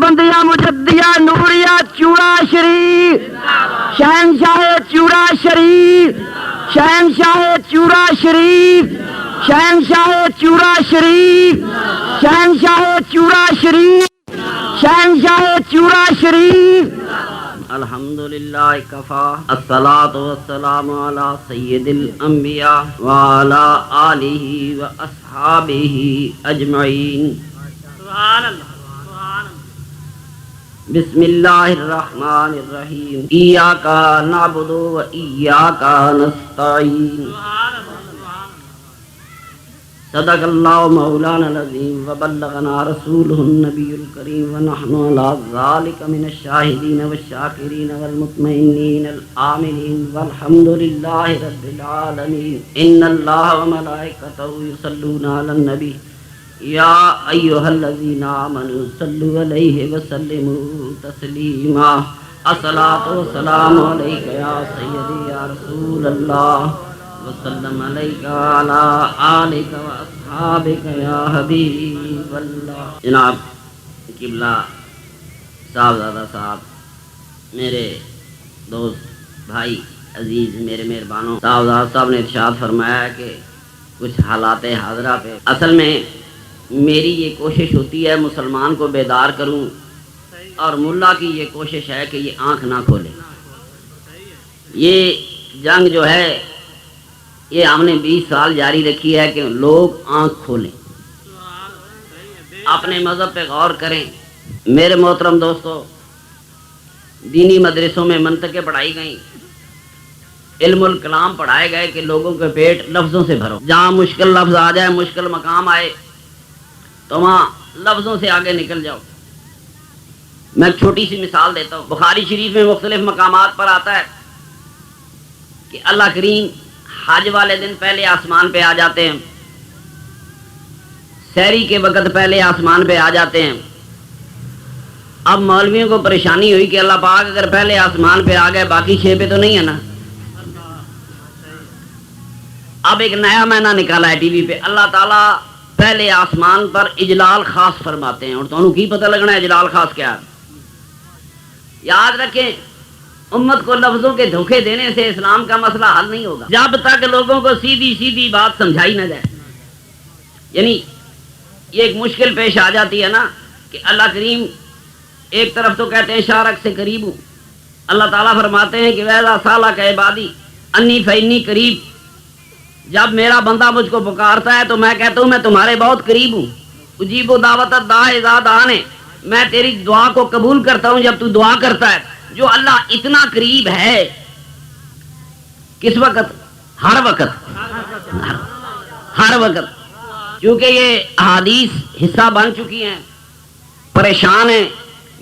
بندیاں مجدیہ نوریہ چوڑا شریف، شہنشاہ چوڑا شریف، شہنشاہ چوڑا شریف، شہنشاہ چوڑا شریف، شہنشاہ چوڑا شریف، شہنشاہ چوڑا شریف۔ الحمدللہ کفا، الصلاۃ والسلام علی سید الانبیاء وعلی آلہ واصحابہ اجمعین۔ سبحان اللہ، سبحان اللہ۔ بسم اللہ الرحمن الرحیم، ایاک نعبد و ایاک نستعین۔ صدق اللہ مولانا العظیم وبلغنا رسولہ النبی الکریم ونحن علی ذلک من الشاہدین والشاکرین والمطمئنین الآمنین والحمد للہ رب العالمین۔ ان اللہ وملائکتہ یصلون علی النبی یا ایھا الذین آمنوا صلوا علیہ وسلموا تسلیما۔ الصلاۃ والسلام علیک یا سیدی یا رسول اللہ وسلم علیک وعلی آلک واصحابک یا حبیب اللہ۔ جناب قبلہ صاحبزادہ صاحب، میرے دوست بھائی عزیز، میرے مہربانوں، صاحبزادہ صاحب نے ارشاد فرمایا ہے کہ کچھ حالات حاضرہ پہ اصل میں میری یہ کوشش ہوتی ہے مسلمان کو بیدار کروں، اور ملا کی یہ کوشش ہے کہ یہ آنکھ نہ کھولے۔ یہ جنگ جو ہے یہ ہم نے 20 سال جاری رکھی ہے کہ لوگ آنکھ کھولیں، اپنے مذہب پہ غور کریں۔ میرے محترم دوستو، دینی مدرسوں میں منطقیں پڑھائی گئیں، علم الکلام پڑھائے گئے کہ لوگوں کے پیٹ لفظوں سے بھرو، جہاں مشکل لفظ آ جائے، مشکل مقام آئے تو وہاں لفظوں سے آگے نکل جاؤ۔ میں ایک چھوٹی سی مثال دیتا ہوں۔ بخاری شریف میں مختلف مقامات پر آتا ہے کہ اللہ کریم حج والے دن پہلے آسمان پہ آ جاتے ہیں، سحری کے وقت پہلے آسمان پہ آ جاتے ہیں۔ اب مولویوں کو پریشانی ہوئی کہ اللہ پاک اگر پہلے آسمان پہ آ گئے باقی 6 پہ تو نہیں ہے نا۔ اب ایک نیا معنی نکالا ہے ٹی وی پہ، اللہ تعالیٰ پہلے آسمان پر اجلال خاص فرماتے ہیں، اور تمہیں کی پتہ لگنا ہے اجلال خاص کیا ہے؟ یاد رکھیں، امت کو لفظوں کے دھوکے دینے سے اسلام کا مسئلہ حل نہیں ہوگا جب تک لوگوں کو سیدھی سیدھی بات سمجھائی نہ جائے۔ یعنی یہ ایک مشکل پیش آ جاتی ہے نا کہ اللہ کریم ایک طرف تو کہتے ہیں شارک سے قریب ہوں، اللہ تعالیٰ فرماتے ہیں کہ وَإِذَا سَأَلَكَ عِبَادِي أَنِّي فَإِنِّي قریب۔ جب میرا بندہ مجھ کو پکارتا ہے تو میں کہتا ہوں میں تمہارے بہت قریب ہوں۔ اجیب دعوت الداع اذا دعان، میں تیری دعا کو قبول کرتا ہوں جب تو دعا کرتا ہے۔ جو اللہ اتنا قریب ہے، کس وقت؟ ہر وقت، ہر وقت، کیونکہ یہ احادیث حصہ بن چکی ہیں، پریشان ہیں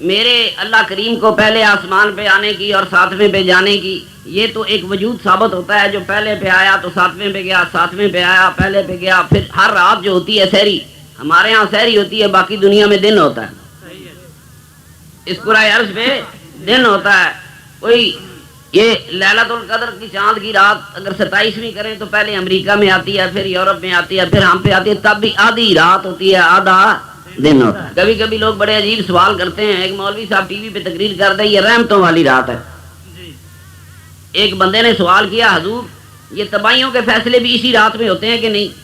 میرے اللہ کریم کو پہلے آسمان پہ آنے کی اور 7ویں پہ جانے کی۔ یہ تو ایک وجود ثابت ہوتا ہے، جو پہلے پہ آیا تو 7ویں پہ گیا، 7ویں پہ آیا پہلے پہ گیا۔ پھر ہر رات جو ہوتی ہے سحری، ہمارے ہاں سحری ہوتی ہے، باقی دنیا میں دن ہوتا ہے، اس کرۂ عرض پہ دن ہوتا ہے۔ کوئی یہ لیلۃ القدر کی چاند کی رات اگر 27ویں کریں تو پہلے امریکہ میں آتی ہے، پھر یورپ میں آتی ہے، پھر ہم پہ آتی ہے، تب بھی آدھی رات ہوتی ہے، آدھا دن ہوتا ہے۔ کبھی کبھی لوگ بڑے عجیب سوال کرتے ہیں، ایک مولوی صاحب ٹی وی پہ تقریر کرتے ہیں یہ رحمتوں والی رات ہے۔ ایک بندے نے سوال کیا، حضور یہ تباہیوں کے فیصلے بھی اسی رات میں ہوتے ہیں کہ نہیں؟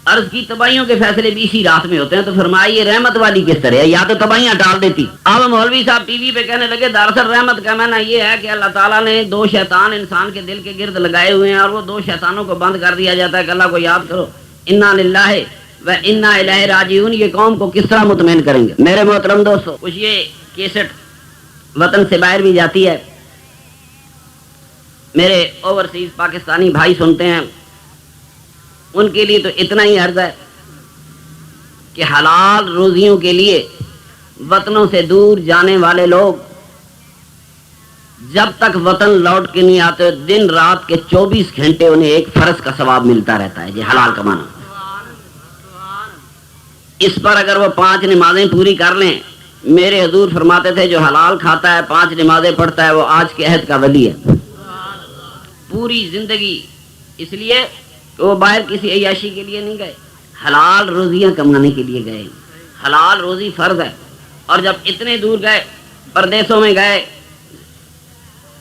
عرض کی تباہیوں کے فیصلے بھی اسی رات میں ہوتے ہیں، تو فرمایا یہ رحمت والی کس طرح ہے؟ یا تو تباہیاں ڈال دیتی۔ اب مولوی صاحب ٹی وی پہ کہنے لگے دراصل رحمت کا معنی یہ ہے کہ اللہ تعالیٰ نے 2 شیطان انسان کے دل کے گرد لگائے ہوئے ہیں، اور وہ 2 شیطانوں کو بند کر دیا جاتا ہے کہ اللہ کو یاد کرو، انا للہ و انا الیہ راجعون۔ یہ قوم کو کس طرح مطمئن کریں گے؟ میرے محترم دوستو، کچھ یہ کیسٹ وطن سے باہر بھی جاتی ہے، میرے اوورسیز پاکستانی بھائی سنتے ہیں، ان کے لیے تو اتنا ہی عرض ہے کہ حلال روزیوں کے لیے وطنوں سے دور جانے والے لوگ جب تک وطن لوٹ کے نہیں آتے، دن رات کے 24 گھنٹے انہیں ایک فرض کا ثواب ملتا رہتا ہے، یہ حلال کمانا۔ اس پر اگر وہ 5 نمازیں پوری کر لیں، میرے حضور فرماتے تھے جو حلال کھاتا ہے 5 نمازیں پڑھتا ہے وہ آج کے عہد کا ولی ہے۔ پوری زندگی، اس لیے کہ وہ باہر کسی عیاشی کے لیے نہیں گئے، حلال روزیاں کمانے کے لیے گئے۔ حلال روزی فرض ہے، اور جب اتنے دور گئے پردیسوں میں گئے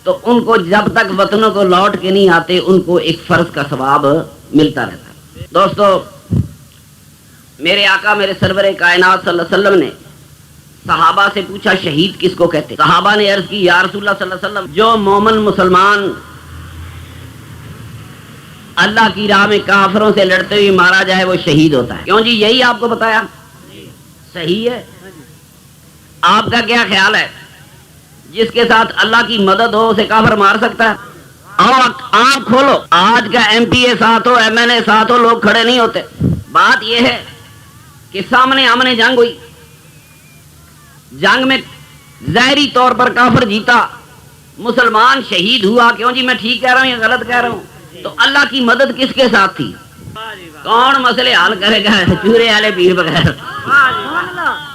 تو ان کو جب تک وطنوں کو لوٹ کے نہیں آتے ان کو ایک فرض کا ثواب ملتا رہتا ہے۔ دوستو میرے آقا میرے سرور کائنات صلی اللہ علیہ وسلم نے صحابہ سے پوچھا شہید کس کو کہتے؟ صحابہ نے عرض کی یا رسول اللہ صلی اللہ علیہ وسلم جو مومن مسلمان اللہ کی راہ میں کافروں سے لڑتے ہوئے مارا جائے وہ شہید ہوتا ہے۔ کیوں جی یہی آپ کو بتایا؟ صحیح ہے۔ آپ کا کیا خیال ہے جس کے ساتھ اللہ کی مدد ہو اسے کافر مار سکتا ہے؟ آنکھ کھولو، آج کا ایم پی اے ساتھ ہو ایم این اے ساتھ ہو لوگ کھڑے نہیں ہوتے۔ بات یہ ہے کہ سامنے آمنے جنگ ہوئی، جنگ میں ظاہری طور پر کافر جیتا، مسلمان شہید ہوا۔ کیوں جی میں ٹھیک کہہ رہا ہوں یا غلط کہہ رہا ہوں؟ تو اللہ کی مدد کس کے ساتھ تھی؟ کون مسئلے حل کرے گا؟ چورے والے پیر بغیر۔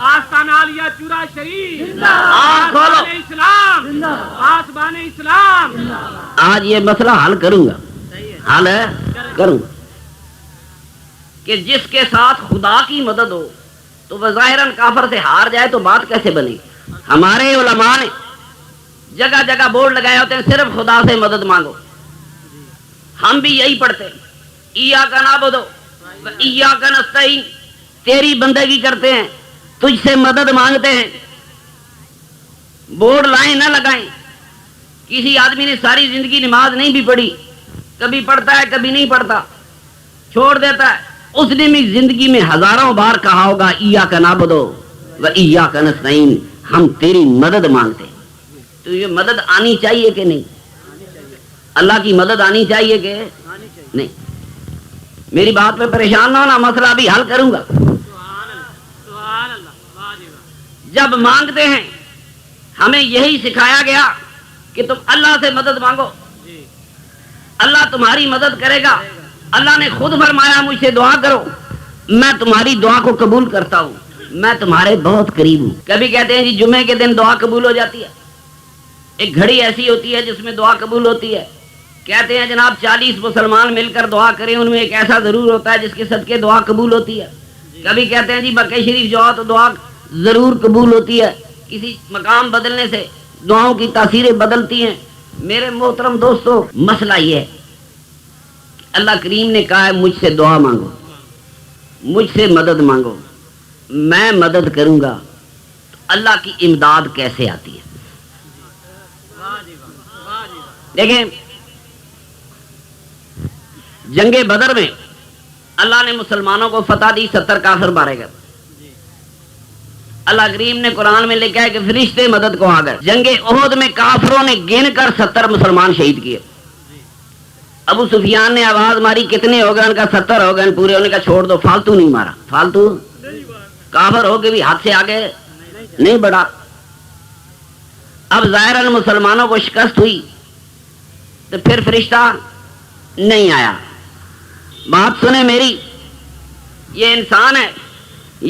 آستانہ عالیہ چورا شریف، آنکھ کھولو، اسلام، پاسبان اسلام۔ آج یہ مسئلہ حل کروں گا، حل کروں گا کہ جس کے ساتھ خدا کی مدد ہو تو وہ ظاہراً کافر سے ہار جائے تو بات کیسے بنے؟ ہمارے علماء نے جگہ جگہ بورڈ لگائے ہوتے ہیں صرف خدا سے مدد مانگو۔ ہم بھی یہی پڑھتے ہیں ایاک نعبد و ایاک نستعین، تیری بندگی کرتے ہیں تجھ سے مدد مانگتے ہیں۔ بورڈ لائیں نہ لگائیں۔ کسی آدمی نے ساری زندگی نماز نہیں بھی پڑھی، کبھی پڑھتا ہے کبھی نہیں پڑھتا، چھوڑ دیتا ہے، اس نے بھی زندگی میں ہزاروں بار کہا ہوگا ایاک نعبد و ایاک نستعین، ہم تیری مدد مانگتے ہیں۔ تو یہ مدد آنی چاہیے کہ نہیں؟ اللہ کی مدد آنی چاہیے کہ نہیں؟ میری بات پہ پریشان نہ ہونا، مسئلہ ابھی حل کروں گا۔ جب مانگتے ہیں ہمیں یہی سکھایا گیا کہ تم اللہ سے مدد مانگو، اللہ تمہاری مدد کرے گا۔ اللہ نے خود فرمایا مجھ سے دعا کرو، میں تمہاری دعا کو قبول کرتا ہوں، میں تمہارے بہت قریب ہوں۔ کبھی کہتے ہیں جی جمعے کے دن دعا قبول ہو جاتی ہے، ایک گھڑی ایسی ہوتی ہے جس میں دعا قبول ہوتی ہے۔ کہتے ہیں جناب 40 مسلمان مل کر دعا کریں، ان میں ایک ایسا ضرور ہوتا ہے جس کے صدقے دعا قبول ہوتی ہے۔ کبھی کہتے ہیں جی مکہ شریف جاؤ تو دعا ضرور قبول ہوتی ہے۔ کسی مقام بدلنے سے دعاؤں کی تاثیریں بدلتی ہیں۔ میرے محترم دوستو مسئلہ یہ ہے، اللہ کریم نے کہا ہے مجھ سے دعا مانگو، مجھ سے مدد مانگو، میں مدد کروں گا۔ تو اللہ کی امداد کیسے آتی ہے؟ دیکھیں جنگ بدر میں اللہ نے مسلمانوں کو فتح دی، 70 کافر مارے گئے۔ اللہ کریم نے قرآن میں لکھا ہے کہ فرشتے مدد کو آ گئے۔ جنگ احد میں کافروں نے گن کر 70 مسلمان شہید کیے۔ ابو سفیان نے آواز ماری کتنے ہو گئے؟ ان کا 70 ہو گئے پورے۔ انہوں نے کہا چھوڑ دو، فالتو نہیں مارا، فالتو کافر ہو کے بھی ہاتھ سے آگے نہیں بڑھا۔ اب ظاہراً مسلمانوں کو شکست ہوئی تو پھر فرشتہ نہیں آیا۔ بات سنیں میری، یہ انسان ہے،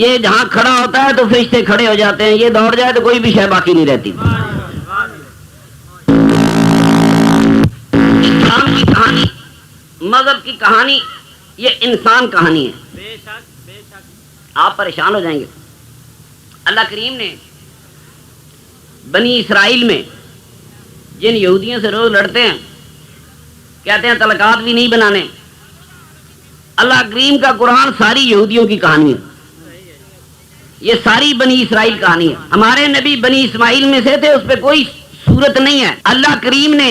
یہ جہاں کھڑا ہوتا ہے تو فرشتے کھڑے ہو جاتے ہیں، یہ دوڑ جائے تو کوئی بھی شے باقی نہیں رہتی۔ اسلام کی کہانی، مذہب کی کہانی، یہ انسان کہانی ہے۔ آپ پریشان ہو جائیں گے۔ اللہ کریم نے بنی اسرائیل میں جن یہودیوں سے روز لڑتے ہیں، کہتے ہیں تعلقات بھی نہیں بنانے، اللہ کریم کا قرآن ساری یہودیوں کی کہانی ہے، یہ ساری بنی اسرائیل کہانی ہے۔ ہمارے نبی بنی اسماعیل میں سے تھے، اس پہ کوئی صورت نہیں ہے۔ اللہ کریم نے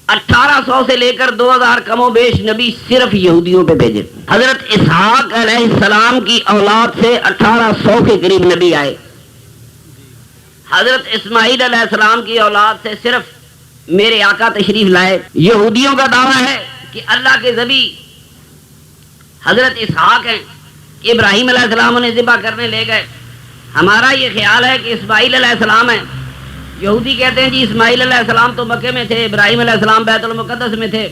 1800 سے لے کر 2000 کم و بیش نبی صرف یہودیوں پہ بھیجے۔ حضرت اسحاق علیہ السلام کی اولاد سے 1800 کے قریب نبی آئے۔ حضرت اسماعیل علیہ السلام کی اولاد سے صرف میرے آقا تشریف لائے۔ یہودیوں کا دعویٰ ہے کہ اللہ کے ذبی حضرت اسحاق ہیں، ابراہیم علیہ السلام انہیں ذبح کرنے لے گئے۔ ہمارا یہ خیال ہے کہ اسماعیل علیہ السلام ہیں، یہودی کہتے ہیں جی اسماعیل علیہ السلام تو مکے میں تھے، ابراہیم علیہ السلام بیت المقدس میں تھے۔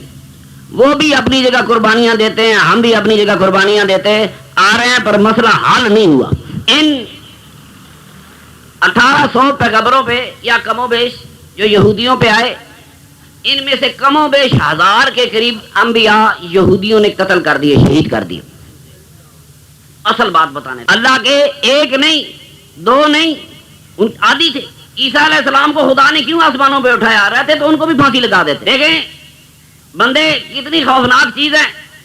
وہ بھی اپنی جگہ قربانیاں دیتے ہیں، ہم بھی اپنی جگہ قربانیاں دیتے آ رہے ہیں، پر مسئلہ حل نہیں ہوا۔ ان 1800 پیغمبروں پہ یا کم و بیش جو یہودیوں پہ آئے، ان میں سے کم و بیش 1000 کے قریب انبیاء یہودیوں نے قتل کر دیے، شہید کر دیے۔ اصل بات بتانے اللہ کے ایک نہیں دو نہیں آدھی تھے. عیسیٰ علیہ السلام کو خدا نے کیوں آسمانوں پہ اٹھایا؟ رہتے تو ان کو بھی پھانسی لگا دیتے. دیکھیں بندے کتنی خوفناک چیز ہے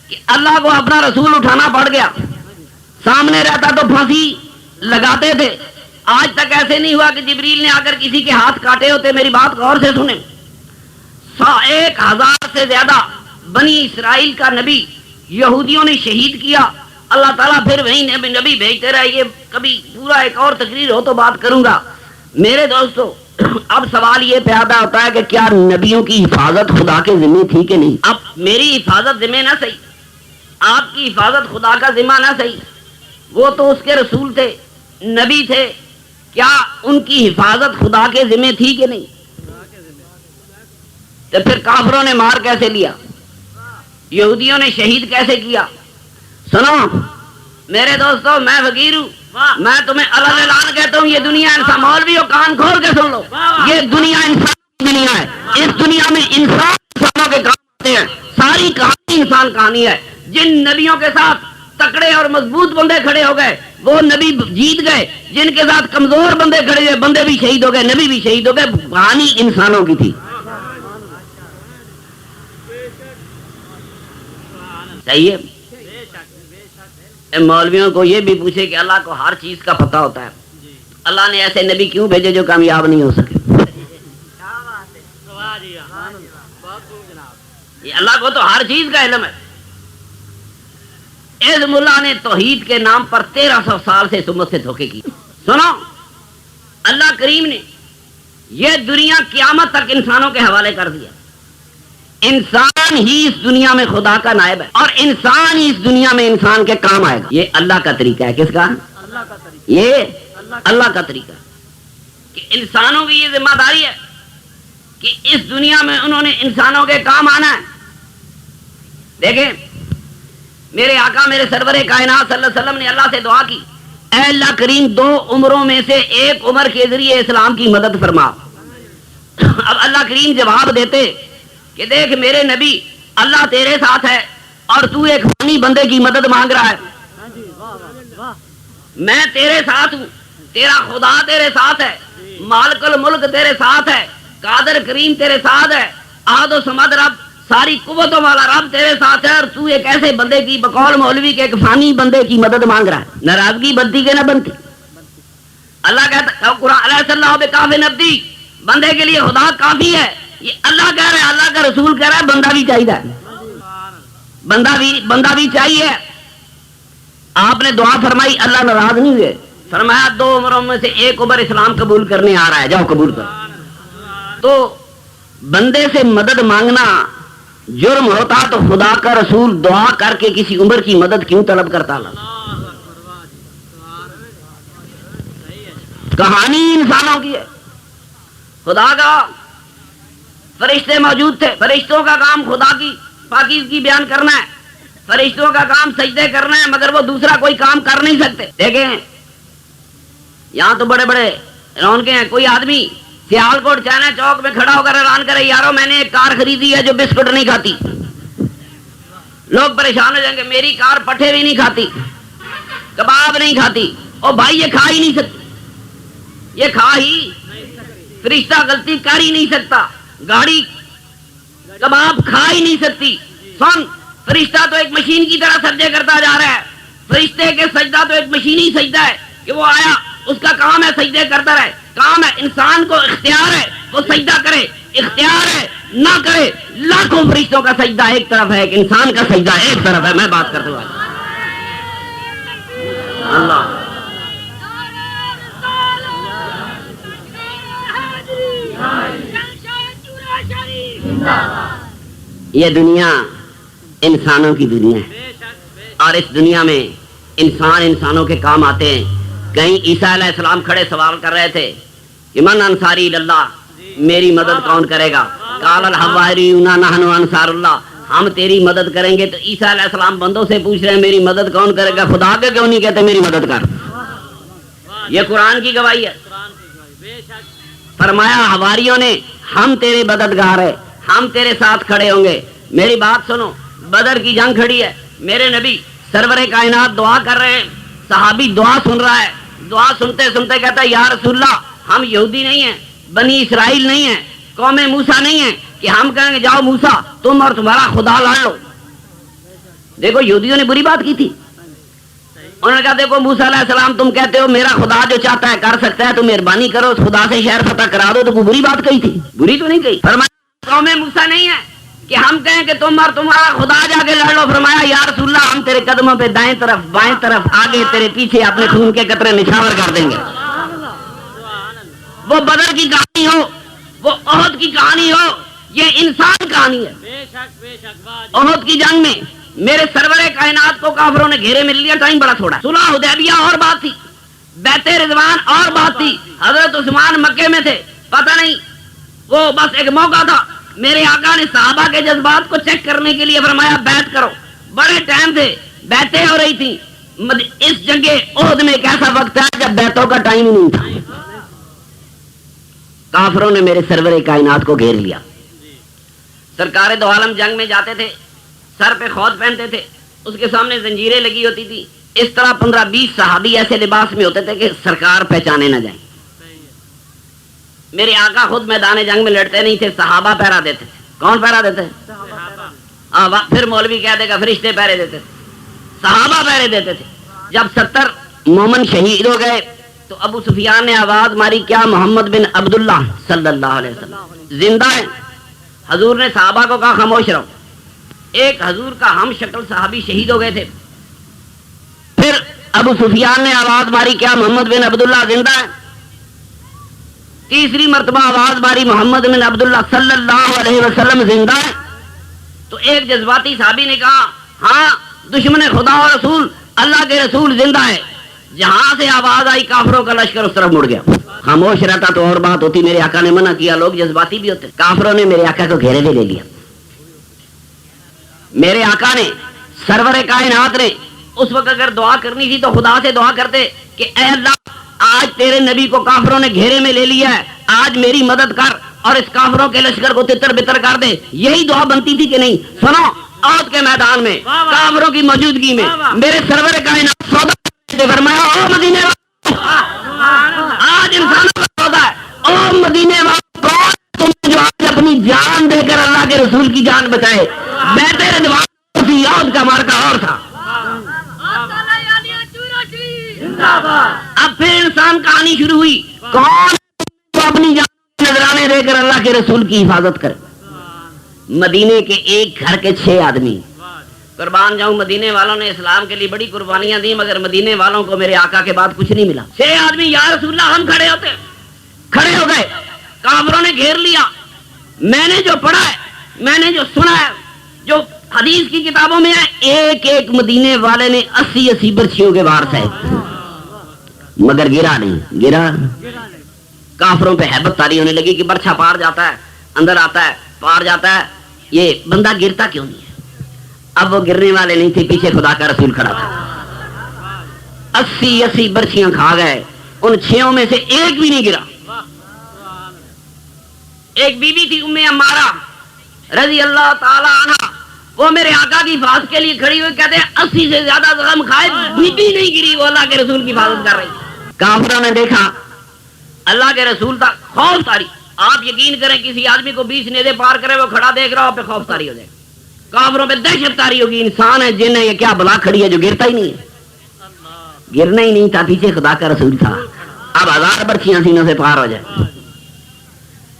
کہ اللہ کو اپنا رسول اٹھانا پڑ گیا. سامنے رہتا تو پھانسی لگاتے تھے. آج تک ایسے نہیں ہوا کہ جبریل نے آ کر کسی کے ہاتھ کاٹے ہوتے. میری بات غور سے سنیں. 1000 سے زیادہ بنی اسرائیل کا نبی یہودیوں نے شہید کیا. اللہ تعالیٰ پھر وہی نبی بھیجتے رہے. یہ کبھی پورا ایک اور تقریر ہو تو بات کروں گا. میرے دوستو اب سوال یہ پیدا ہوتا ہے کہ کیا نبیوں کی حفاظت خدا کے ذمہ تھی کہ نہیں؟ اب میری حفاظت ذمہ نہ صحیح, آپ کی حفاظت خدا کا ذمہ نہ صحیح, وہ تو اس کے رسول تھے, نبی تھے. کیا ان کی حفاظت خدا کے ذمہ تھی کہ نہیں؟ تو پھر کافروں نے مار کیسے لیا؟ یہودیوں نے شہید کیسے کیا؟ سنو میرے دوستو, میں فقیر ہوں, میں تمہیں اللہ اعلان کہتا ہوں, یہ دنیا انسان, مولوی ہو کان کھول کے سن لو, یہ دنیا انسان کی دنیا ہے. اس دنیا میں انسان انسانوں کے کام آتے ہیں. ساری کہانی انسان کہانی ہے. جن نبیوں کے ساتھ تکڑے اور مضبوط بندے کھڑے ہو گئے وہ نبی جیت گئے. جن کے ساتھ کمزور بندے کھڑے ہوئے بندے بھی شہید ہو گئے, نبی بھی شہید ہو گئے. کہانی انسانوں کی تھی. صحیح ہے. مولویوں کو یہ بھی پوچھے کہ اللہ کو ہر چیز کا پتہ ہوتا ہے. اللہ نے ایسے نبی کیوں بھیجے جو کامیاب نہیں ہو سکے؟ یہ اللہ کو تو ہر چیز کا علم ہے. اس ملا نے توحید کے نام پر 1300 سال سے اس امت سے دھوکے کی. سنو, اللہ کریم نے یہ دنیا قیامت تک انسانوں کے حوالے کر دیا. انسان ہی اس دنیا میں خدا کا نائب ہے اور انسان ہی اس دنیا میں انسان کے کام آئے گا. یہ اللہ کا طریقہ ہے. کس کا؟ یہ اللہ کا طریقہ کہ انسانوں کی یہ ذمہ داری ہے کہ اس دنیا میں انہوں نے انسانوں کے کام آنا ہے. دیکھیں میرے آقا میرے سرور کائنات صلی اللہ علیہ وسلم نے اللہ سے دعا کی, اے اللہ کریم 2 عمروں میں سے ایک عمر کے ذریعے اسلام کی مدد فرما. اب اللہ کریم جواب دیتے کہ دیکھ میرے نبی, اللہ تیرے ساتھ ہے اور تو ایک فانی بندے کی مدد مانگ رہا ہے. میں تیرے ساتھ ہوں, تیرا خدا تیرے ساتھ ہے, مالک الملک تیرے ساتھ ہے, قادر کریم تیرے ساتھ ہے, احد و صمد رب ساری قوتوں والا رب تیرے ساتھ ہے, اور تو ایک ایسے بندے کی بقول مولوی کے ایک فانی بندے کی مدد مانگ رہا ہے. ناراضگی بنتی کہ نہ بنتی؟ اللہ کہتا قرآن علیہ اللہ بکاف نبی, بندے کے لیے خدا کافی ہے. یہ اللہ کہہ رہا ہے, اللہ کا رسول کہہ رہا ہے, بندہ بھی چاہیے, بندہ بھی چاہیے. آپ نے دعا فرمائی, اللہ ناراض نہیں ہوئے. فرمایا 2 عمروں میں سے ایک عمر اسلام قبول کرنے آ رہا ہے, جاؤ قبول کر. تو بندے سے مدد مانگنا جرم ہوتا تو خدا کا رسول دعا کر کے کسی عمر کی مدد کیوں طلب کرتا؟ کہانی انسانوں کی ہے. خدا کا فرشتے موجود تھے, فرشتوں کا کام خدا کی پاکیزگی بیان کرنا ہے, فرشتوں کا کام سجدے کرنا ہے, مگر وہ دوسرا کوئی کام کر نہیں سکتے. دیکھیں یہاں تو بڑے بڑے رونقیں ہیں. کوئی آدمی سیالکوٹ چائنا چوک میں کھڑا ہو کر اعلان کرے, یارو میں نے ایک کار خریدی ہے جو بسکٹ نہیں کھاتی. لوگ پریشان ہو جائیں گے, میری کار پٹھے بھی نہیں کھاتی, کباب نہیں کھاتی. او بھائی یہ کھا ہی نہیں سکتی, یہ کھا ہی, فرشتہ غلطی کر ہی نہیں سکتا, گاڑی کباب کھا ہی نہیں سکتی. سن, فرشتہ تو ایک مشین کی طرح سجدے کرتا جا رہا ہے. فرشتے کے سجدہ تو ایک مشینی سجدہ ہے کہ وہ آیا, اس کا کام ہے سجدے کرتا رہے. کام ہے, انسان کو اختیار ہے وہ سجدہ کرے, اختیار ہے نہ کرے. لاکھوں فرشتوں کا سجدہ ایک طرف ہے, ایک انسان کا سجدہ ایک طرف ہے. میں بات کرتا ہوں اللہ. یہ دنیا انسانوں کی دنیا ہے اور اس دنیا میں انسان انسانوں کے کام آتے ہیں. کہیں عیسیٰ علیہ السلام کھڑے سوال کر رہے تھے کہ من انصاری اللہ, میری مدد کون کرے گا؟ قال الحواریون نحن انصار اللہ, ہم تیری مدد کریں گے. تو عیسیٰ علیہ السلام بندوں سے پوچھ رہے ہیں میری مدد کون کرے گا؟ خدا کے کیوں نہیں کہتے میری مدد کر؟ یہ قرآن کی گواہی ہے. فرمایا حواریوں نے ہم تیرے مددگار ہیں, ہم تیرے ساتھ کھڑے ہوں گے. میری بات سنو, بدر کی جنگ کھڑی ہے, میرے نبی سرور کائنات دعا کر رہے ہیں, صحابی دعا سن رہا ہے, دعا سنتے سنتے کہتا ہے یا رسول اللہ ہم یہودی نہیں ہیں، بنی اسرائیل نہیں ہیں، قوم موسیٰ نہیں ہیں کہ ہم کہیں گے جاؤ موسیٰ تم اور تمہارا خدا لڑ لو۔ دیکھو یہودیوں نے بری بات کی تھی، انہوں نے کہا دیکھو موسیٰ علیہ السلام تم کہتے ہو میرا خدا جو چاہتا ہے کر سکتا ہے، تو مہربانی کرو اس خدا سے شہر فتح کرا دو، تو کوئی بری بات کہی تھی؟ بری تو نہیں کہی۔ فرمایا قوم موسیٰ نہیں ہے کہ ہم کہیں کہ تم اور تمہارا خدا جا کے لڑ لو۔ فرمایا یا رسول اللہ ہم تیرے قدموں پہ دائیں طرف بائیں طرف آگے تیرے پیچھے اپنے خون کے قطرے نچھاور کر دیں گے۔ وہ بدر کی کہانی ہو، وہ احد کی کہانی ہو، یہ انسان کہانی ہے۔ احد کی جنگ میں میرے سرور کائنات کو کافروں نے گھیرے میں لیا، ٹائم بڑا تھوڑا۔ صلح حدیبیہ اور بات تھی، بیعت رضوان اور بات تھی، حضرت عثمان مکے میں تھے، پتہ نہیں وہ بس ایک موقع تھا۔ میرے آقا نے صحابہ کے جذبات کو چیک کرنے کے لیے فرمایا بیعت کرو، بڑے ٹائم تھے بیعتیں ہو رہی تھیں۔ اس جنگ احد میں ایک ایسا وقت ہے جب بیعتوں کا ٹائم ہی نہیں تھا، کافروں نے میرے سرور کائنات کو گھیر لیا۔ سرکار دو عالم جنگ میں جاتے تھے، سر پہ خود پہنتے تھے، اس کے سامنے زنجیریں لگی ہوتی تھی، اس طرح 15-20 صحابی ایسے لباس میں ہوتے تھے کہ سرکار پہچانے نہ جائیں۔ میرے آقا خود میدان جنگ میں لڑتے نہیں تھے، صحابہ پہرا دیتے تھے۔ کون پہرا دیتے؟ پھر مولوی کہہ دے گا فرشتے پہرے دیتے تھے، صحابہ پہرے دیتے تھے۔ جب 70 مومن شہید ہو گئے تو ابو سفیان نے آواز ماری کیا محمد بن عبداللہ صلی اللہ علیہ وسلم زندہ ہے؟ حضور نے صحابہ کو کہا خاموش رہو۔ ایک حضور کا ہم شکل صحابی شہید ہو گئے تھے۔ پھر ابو سفیان نے آواز ماری کیا محمد بن عبداللہ زندہ ہے؟ تیسری مرتبہ آواز ماری محمد بن عبداللہ صلی اللہ علیہ وسلم زندہ ہے؟ تو ایک جذباتی صحابی نے کہا ہاں دشمن خدا و رسول اللہ کے رسول زندہ ہے۔ جہاں سے آواز آئی کافروں کا لشکر اس طرف مڑ گیا۔ خاموش رہتا تو اور بات ہوتی، میرے آقا نے منع کیا، لوگ جذباتی بھی ہوتے۔ کافروں نے میرے آقا کو گھیرے میں لے لیا۔ میرے آقا نے سرور کائنات نے اس وقت اگر دعا کرنی تھی تو خدا سے دعا کرتے کہ اے اللہ آج تیرے نبی کو کافروں نے گھیرے میں لے لیا ہے، آج میری مدد کر اور اس کافروں کے لشکر کو تتر بتر کر دے۔ یہی دعا بنتی تھی کہ نہیں؟ سنو احد کے میدان میں کافروں کی موجودگی میں میرے سرور کائنات سودا نے فرمایا او مدینے آج انسانوں کا سودا ہے، او مدینے والوں تم جو آج اپنی جان دے کر اللہ کے رسول کی جان بچائے۔ بیعت رضوان تھی، احد کا مارکا اور تھا۔ اب پھر انسان کہانی شروع ہوئی، کون تو اپنی جان نذرانے دے کر اللہ کے رسول کی حفاظت کرے؟ مدینے کے ایک گھر کے 6 آدمی۔ قربان جاؤں مدینے والوں نے اسلام کے لیے بڑی قربانیاں دی، مگر مدینے والوں کو میرے آقا کے بعد کچھ نہیں ملا۔ 6 آدمی یا رسول اللہ ہم کھڑے ہو گئے، کافروں نے گھیر لیا۔ میں نے جو پڑھا ہے، میں نے جو سنا ہے، جو حدیث کی کتابوں میں ہے، ایک ایک مدینے والے نے 80 برچھیوں کے وار سہے، مگر گرا نہیں۔ گرا کافروں پہ ہیبت طاری ہونے لگی کہ برچھا پار جاتا ہے، اندر آتا ہے، پار جاتا ہے، یہ بندہ گرتا کیوں نہیں ہے؟ اب وہ گرنے والے نہیں تھے، پیچھے خدا کا رسول کھڑا تھا۔ 80 برچھیاں کھا گئے، ان 6 میں سے ایک بھی نہیں گرا۔ ایک بی بی تھی ام عمارہ رضی اللہ تعالی عنہ، وہ میرے آقا کی حفاظت کے لیے کھڑی ہوئی، کہتے ہیں 80 سے زیادہ زخم کھائے، بی بی نہیں گری، وہ اللہ کے رسول کی حفاظت کر رہی۔ کافروں نے دیکھا اللہ کے رسول تھا، خوف طاری۔ آپ یقین کریں کسی آدمی کو 20 نیزے پار کرے، وہ کھڑا دیکھ رہا ہو پہ خوف طاری ہو جائے، کافروں پہ دہشت طاری ہوگی۔ انسان ہے جن ہے یہ کیا بلا کھڑی ہے جو گرتا ہی نہیں ہے، گرنا ہی نہیں تھا، پیچھے خدا کا رسول تھا۔ اب 1000 برچیاں سینوں سے پار ہو جائے۔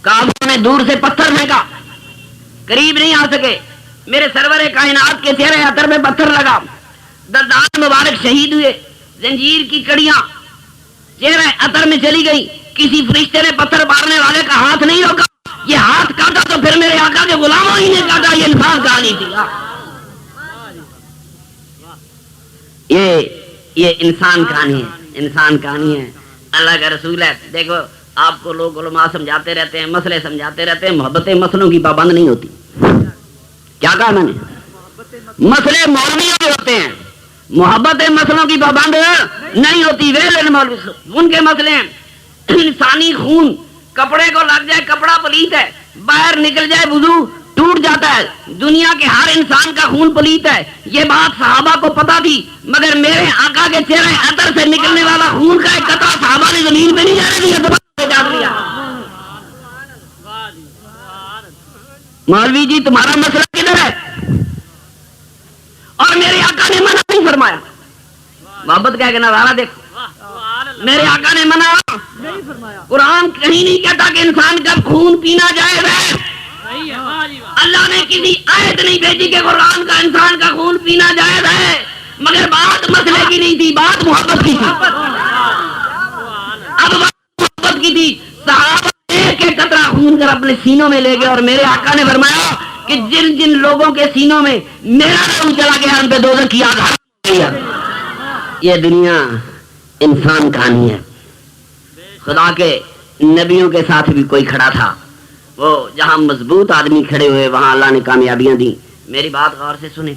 کافروں نے دور سے پتھر پھینکا، قریب نہیں آ سکے۔ میرے سرور کائنات کے چہرے عطر میں پتھر لگا، دندان مبارک شہید ہوئے، زنجیر کی کڑیاں چہرے عطر میں چلی گئی۔ کسی فرشتے نے پتھر مارنے والے کا ہاتھ نہیں روکا، یہ ہاتھ کاٹا تو پھر میرے آقا کے غلاموں ہی نے کاٹا۔ یہ انسان کہانی تھی، یہ انسان کہانی ہے، انسان کہانی ہے، اللہ کا رسول ہے۔ دیکھو آپ کو لوگ علماء سمجھاتے رہتے ہیں، مسئلے سمجھاتے رہتے ہیں، محبت مسئلوں کی پابند نہیں ہوتی۔ کیا کہا میں نے؟ مسئلے مولویوں کے ہوتے ہیں، محبت مسئلوں کی پابند نہیں ہوتی۔ مولوی ان کے مسئلے ہیں، انسانی خون کپڑے کو لگ جائے، کپڑا پلیت ہے، باہر نکل جائے وضو ٹوٹ جاتا ہے. دنیا کے ہر انسان کا خون پلیت ہے، یہ بات صحابہ کو پتا تھی، مگر میرے آقا کے چہرے عطر سے نکلنے والا خون کا ایک قطرہ صحابہ نے زمین پہ نہیں جانے دیا، دوبارہ ڈال دیا. مولوی جی تمہارا مسئلہ کدھر ہے؟ اور میرے آقا نے منع نہیں فرمایا. محبت کا ایک نظارہ دیکھو، میرے آقا نے منع نہیں فرمایا. قرآن کہیں نہیں کہتا کہ انسان کا خون پینا جائز ہے. اللہ نے کسی آیت نہیں بھیجی کہ قرآن کا انسان کا خون پینا جائز ہے، مگر بات مسئلے کی نہیں تھی، بات محبت کی تھی. اب بات محبت کی تھی. صحابہ ایک ایک قطرہ خون کر اپنے سینوں میں لے گئے، اور میرے آقا نے فرمایا کہ جن جن لوگوں کے سینوں میں میرا نام چلا گیا ان پہ دوزخ کی آگ حرام ہو گئی. یہ دنیا انسان کہانی ہے. خدا کے نبیوں کے ساتھ بھی کوئی کھڑا تھا، وہ جہاں مضبوط آدمی کھڑے ہوئے وہاں اللہ نے کامیابیاں دی. میری بات غور سے سنیں.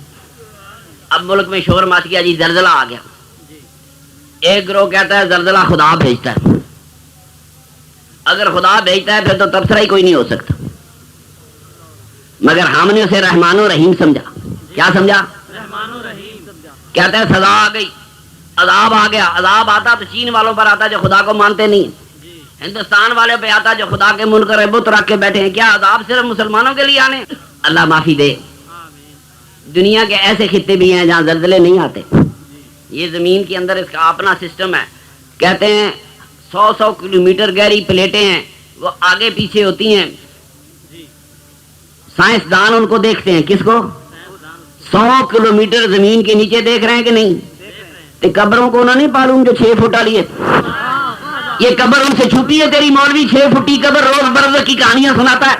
اب ملک میں شور مچ گیا جی، زلزلہ آ گیا. ایک گروہ کہتا ہے زلزلہ خدا بھیجتا ہے. اگر خدا بھیجتا ہے پھر تو تبصرہ ہی کوئی نہیں ہو سکتا، مگر ہم نے اسے رحمان و رحیم سمجھا. کیا سمجھا؟ کہتا ہے سزا آ گئی، عذاب آ گیا. عذاب آتا تو چین والوں پر آتا جو خدا کو مانتے نہیں، ہندوستان والے پہ آتا جو خدا کے ملک اور بت رکھ کے بیٹھے ہیں. کیا عذاب صرف مسلمانوں کے لیے آنے؟ اللہ معافی دے. دنیا کے ایسے خطے بھی ہیں جہاں زلزلے نہیں آتے. یہ زمین کے اندر اس کا اپنا سسٹم ہے. کہتے ہیں 100 کلومیٹر گہری پلیٹیں ہیں، وہ آگے پیچھے ہوتی ہیں. سائنسدان ان کو دیکھتے ہیں. کس کو؟ 100 کلومیٹر زمین کے نیچے دیکھ رہے ہیں کہ نہیں؟ قبروں کو انہوں نے معلوم جو 6 فٹ والی ہے. یہ قبر ان سے چھپی ہے. تیری مولوی 6 فٹی قبر روز برزخ کی کہانیاں سناتا ہے،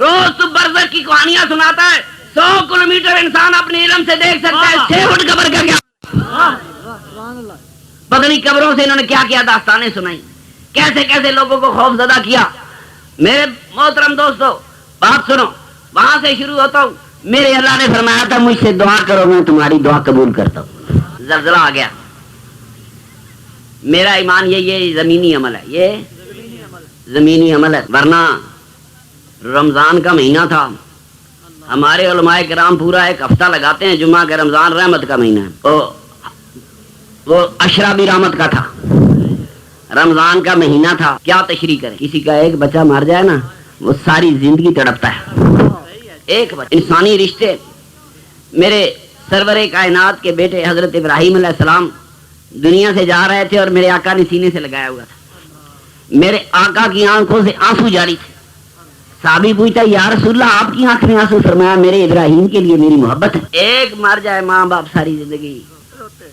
روز برزخ کی کہانیاں سناتا ہے. 100 کلومیٹر انسان اپنے علم سے دیکھ سکتا ہے، 6 فٹ قبر کا کیا؟ پتہ نہیں قبروں سے انہوں نے کیا کیا داستانیں سنائی، کیسے کیسے لوگوں کو خوف زدہ کیا. میرے محترم دوستو بات سنو، وہاں سے شروع ہوتا ہوں. میرے اللہ نے فرمایا تھا مجھ سے دعا کرو میں تمہاری دعا قبول کرتا ہوں. زلزلہ آ گیا. میرا ایمان یہ زمینی عمل ہے، یہ زمینی عمل ہے. ورنہ رمضان کا مہینہ تھا، ہمارے علماء کرام پورا ایک ہفتہ لگاتے ہیں جمعہ کے رمضان رحمت کا مہینہ ہے. وہ عشرہ بھی رحمت کا تھا، رمضان کا مہینہ تھا. کیا تشریح کرے؟ کسی کا ایک بچہ مر جائے نا وہ ساری زندگی تڑپتا ہے. ایک انسانی رشتے. میرے سرور کائنات کے بیٹے حضرت ابراہیم علیہ السلام دنیا سے جا رہے تھے اور میرے آقا نے سینے سے لگایا ہوا تھا. میرے آقا کی آنکھوں سے آنسو جاری تھے. صحابی پوچھتا یا رسول اللہ آپ کی آنکھ میں آنسو؟ فرمایا میرے ابراہیم کے لیے میری محبت ہے. ایک مر جائے ماں باپ ساری زندگی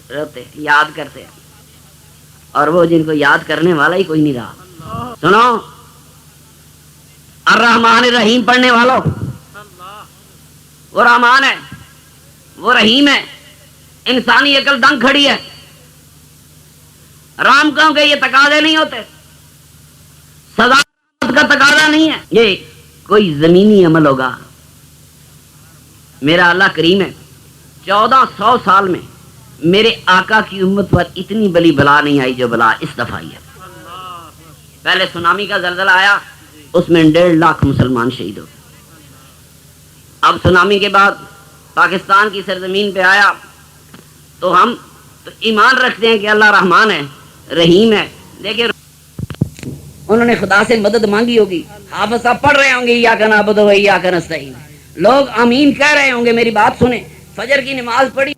روتے یاد کرتے، اور وہ جن کو یاد کرنے والا ہی کوئی نہیں رہا. سنو الرحمن الرحیم پڑھنے والوں، وہ رحمان ہے، وہ رحیم ہے. انسانی عقل دنگ کھڑی ہے. رام کہوں کہ یہ تقاضے نہیں ہوتے، سزا کا تقاضا نہیں ہے. یہ کوئی زمینی عمل ہوگا. میرا اللہ کریم ہے، 1400 سال میں میرے آقا کی امت پر اتنی بڑی بلا نہیں آئی جو بلا اس دفعہ آئی ہے. پہلے سونامی کا زلزلہ آیا، اس میں 1.5 لاکھ مسلمان شہید ہو گئے. اب سونامی کے بعد پاکستان کی سرزمین پہ آیا تو ہم تو ایمان رکھتے ہیں کہ اللہ رحمان ہے، رحیم ہے. دیکھیں انہوں نے خدا سے مدد مانگی ہوگی. حافظ صاحب پڑھ رہے ہوں گے یا کنا عبد و یا کنا نستعین، لوگ آمین کہہ رہے ہوں گے. میری بات سنیں، فجر کی نماز پڑھی،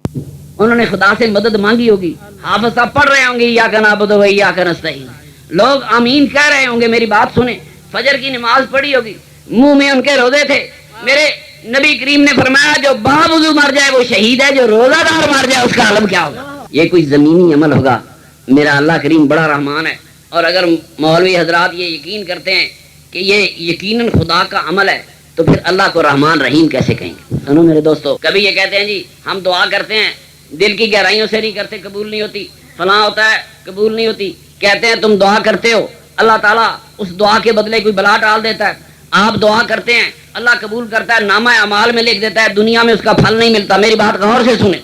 انہوں نے خدا سے مدد مانگی ہوگی. حافظ صاحب پڑھ رہے ہوں گے یا کنا عبد و یا کنا نستعین، لوگ آمین کہہ رہے ہوں گے. میری بات سنیں، فجر کی نماز پڑھی ہوگی، منہ میں ان کے روزے تھے. میرے نبی کریم نے فرمایا جو باوضو مر جائے وہ شہید ہے، جو روزہ دار مر جائے اس کا عالم کیا ہوگا. یہ کوئی زمینی عمل ہوگا. میرا اللہ کریم بڑا رحمان ہے. اور اگر مولوی حضرات یہ یقین کرتے ہیں کہ یہ یقیناً خدا کا عمل ہے تو پھر اللہ کو رحمان رحیم کیسے کہیں گے؟ سنو میرے دوستو، کبھی یہ کہتے ہیں جی ہم دعا کرتے ہیں دل کی گہرائیوں سے نہیں کرتے، قبول نہیں ہوتی، فلاں ہوتا ہے قبول نہیں ہوتی. کہتے ہیں تم دعا کرتے ہو، اللہ تعالیٰ اس دعا کے بدلے کوئی بلا ڈال دیتا ہے. آپ دعا کرتے ہیں، اللہ قبول کرتا ہے، نامہ اعمال میں لکھ دیتا ہے، دنیا میں اس کا پھل نہیں ملتا. میری بات غور سے سنیں،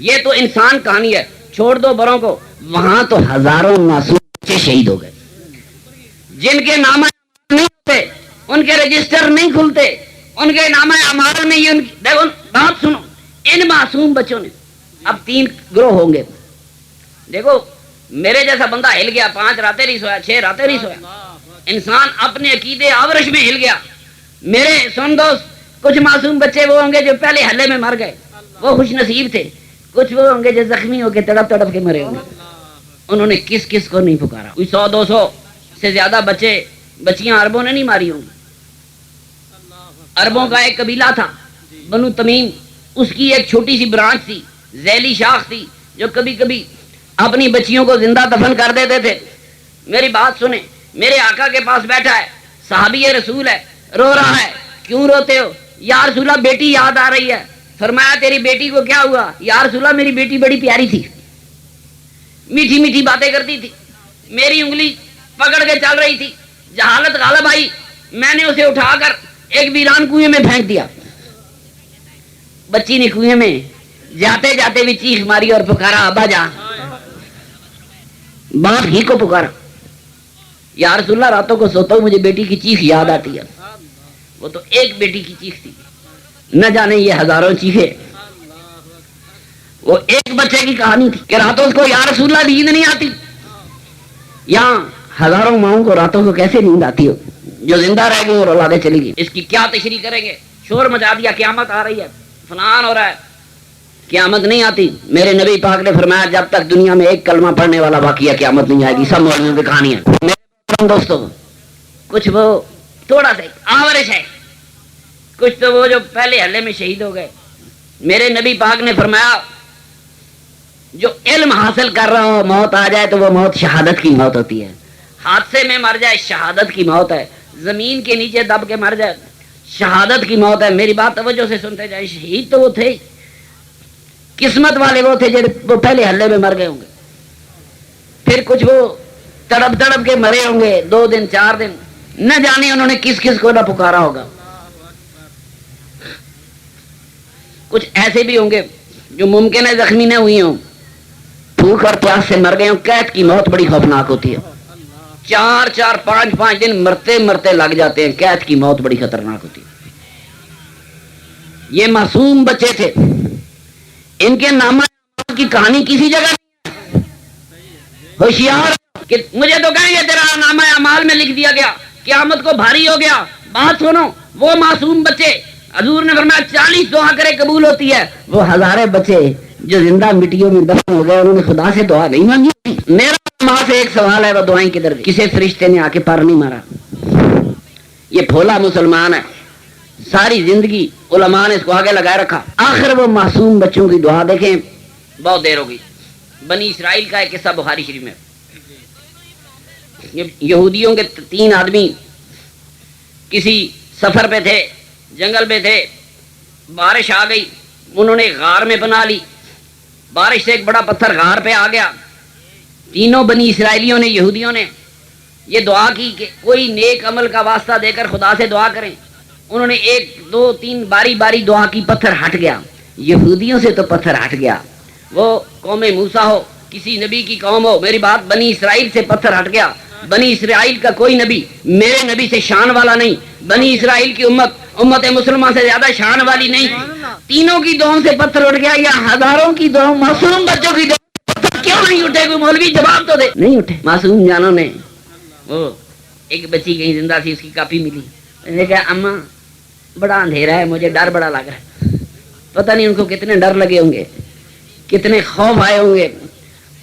یہ تو انسان کہانی ہے. چھوڑ دو بروں کو، وہاں تو ہزاروں معصوم بچے شہید ہو گئے جن کے نامہ نہیں ہوتے، ان کے رجسٹر نہیں کھلتے. ان کے نامہ اعمال میں یہ دیکھو بات سنو، ان معصوم بچوں نے اب 3 گروہ ہوں گے. دیکھو میرے جیسا بندہ ہل گیا، 5 راتیں نہیں سویا، 6 راتیں نہیں سویا، انسان اپنے عقیدے آورش میں ہل گیا. میرے سن دوست، کچھ معصوم بچے وہ ہوں گے جو پہلے حلے میں مر گئے، وہ خوش نصیب تھے. کچھ وہ ہوں گے جو زخمی ہو کے تڑپ تڑپ کے مرے ہوں گے. انہوں نے کس کس کو نہیں پکارا. کوئی 100-200 سے زیادہ بچے بچیاں عربوں نے نہیں ماری ہوں. عربوں کا ایک قبیلہ تھا بنو تمیم، اس کی ایک چھوٹی سی برانچ تھی، ذیلی شاخ تھی، جو کبھی کبھی اپنی بچیوں کو زندہ دفن کر دیتے تھے. میری بات سنیں، میرے آقا کے پاس بیٹھا ہے، صحابی رسول ہے، رو رہا ہے. کیوں روتے ہو؟ یا رسول اللہ بیٹی یاد آ رہی ہے. فرمایا تیری بیٹی کو کیا ہوا؟ یا رسول اللہ میری بیٹی بڑی پیاری تھی، میٹھی میٹھی باتیں کرتی تھی، میری انگلی پکڑ کے چل رہی تھی، جہالت غالب آئی، میں نے اسے اٹھا کر ایک ویران کنویں میں پھینک دیا. بچی نے کنویں میں جاتے جاتے بھی چیخ ماری اور پکارا ابا جان. باپ ہی کو پکارا، یا رسول اللہ راتوں کو سوتا ہوں مجھے بیٹی کی چیخ یاد آتی ہے. وہ تو ایک بیٹی کی چیخ تھی، نہ جانے یہ ہزاروں چیخیں. وہ ایک بچے کی کہانی تھی کہ راتوں کو یا رسول اللہ نیند نہیں آتی. یہاں ہزاروں ماؤں کو راتوں کو کیسے نیند آتی ہو جو زندہ رہ گئی اور اولادیں چلی گئی. اس کی کیا تشریح کریں گے؟ شور مچا دیا قیامت آ رہی ہے، فلان ہو رہا ہے. قیامت نہیں آتی. میرے نبی پاک نے فرمایا جب تک دنیا میں ایک کلمہ پڑھنے والا باقی ہے قیامت نہیں آئے گی. سب مولویوں کی کہانی ہے. میرے دوستوں، کچھ وہ تھوڑا سا آورش ہے، کچھ تو وہ جو پہلے حلے میں شہید ہو گئے. میرے نبی پاک نے فرمایا جو علم حاصل کر رہا ہو موت آ جائے تو وہ موت شہادت کی موت ہوتی ہے. حادثے میں مر جائے شہادت کی موت ہے، زمین کے نیچے دب کے مر جائے شہادت کی موت ہے. میری بات توجہ سے سنتے جائیں. شہید تو وہ تھے، قسمت والے وہ تھے جو وہ پہلے حلے میں مر گئے ہوں گے. پھر کچھ وہ تڑپ تڑپ کے مرے ہوں گے 2 دن 4 دن، نہ جانے انہوں نے کس کس کو نہ پکارا ہوگا. کچھ ایسے بھی ہوں گے جو ممکن ہے زخمی نہ ہوئی ہوں، بھوک اور پیاس سے مر گئے ہوں. قید کی موت بڑی خوفناک ہوتی ہے، 4-4 5-5 دن مرتے مرتے لگ جاتے ہیں. قید کی موت بڑی خطرناک ہوتی ہے. یہ معصوم بچے تھے، ان کے نامہ کی کہانی کسی جگہ نہیں ہے. ہوشیار کہ مجھے تو کہیں گے تیرا نامہ اعمال میں لکھ دیا گیا، قیامت کو بھاری ہو گیا. بات سنو، وہ معصوم بچے حضور نے فرمایا 40 دعا کرے قبول ہوتی ہے. وہ ہزارے بچے جو زندہ مٹیوں میں دفن ہو گئے انہوں نے خدا سے دعا نہیں مانگی. میرا ماں سے ایک سوال ہے، وہ دعائیں کدھر گئی؟ کسی فرشتے نے آ کے پر نہیں مارا. یہ بھولا مسلمان ہے، ساری زندگی علماء نے اس کو آگے لگائے رکھا. آخر وہ معصوم بچوں کی دعا دیکھیں. بہت دیر ہو گئی. بنی اسرائیل کا ایک قصہ بخاری شریف میں. یہودیوں کے 3 آدمی کسی سفر پہ تھے، جنگل میں تھے، بارش آ گئی، انہوں نے غار میں بنا لی. بارش سے ایک بڑا پتھر غار پہ آ گیا. تینوں بنی اسرائیلیوں نے، یہودیوں نے یہ دعا کی کہ کوئی نیک عمل کا واسطہ دے کر خدا سے دعا کریں. انہوں نے 1 2 3 باری باری دعا کی، پتھر ہٹ گیا. یہودیوں سے تو پتھر ہٹ گیا، وہ قوم موسیٰ ہو، کسی نبی کی قوم ہو، میری بات بنی اسرائیل سے پتھر ہٹ گیا. بنی اسرائیل کا کوئی نبی میرے نبی سے شان والا نہیں. بنی اسرائیل کی امت مسلمہ سے زیادہ شان والی نہیں. تینوں کی دعاؤں سے پتھر اٹھ گیا، یا ہزاروں کی دعاؤں، معصوم بچوں کی دعاؤں پتھر کیوں نہیں اٹھے؟ کوئی مولوی جواب تو دے. نہیں اٹھے. معصوم جانوں نے، وہ ایک بچی کہیں زندہ تھی، اس کی کاپی ملی. میں نے کہا اماں بڑا اندھیرا ہے، مجھے ڈر بڑا لگ رہا ہے. پتہ نہیں ان کو کتنے ڈر لگے ہوں گے، کتنے خوف آئے ہوں گے،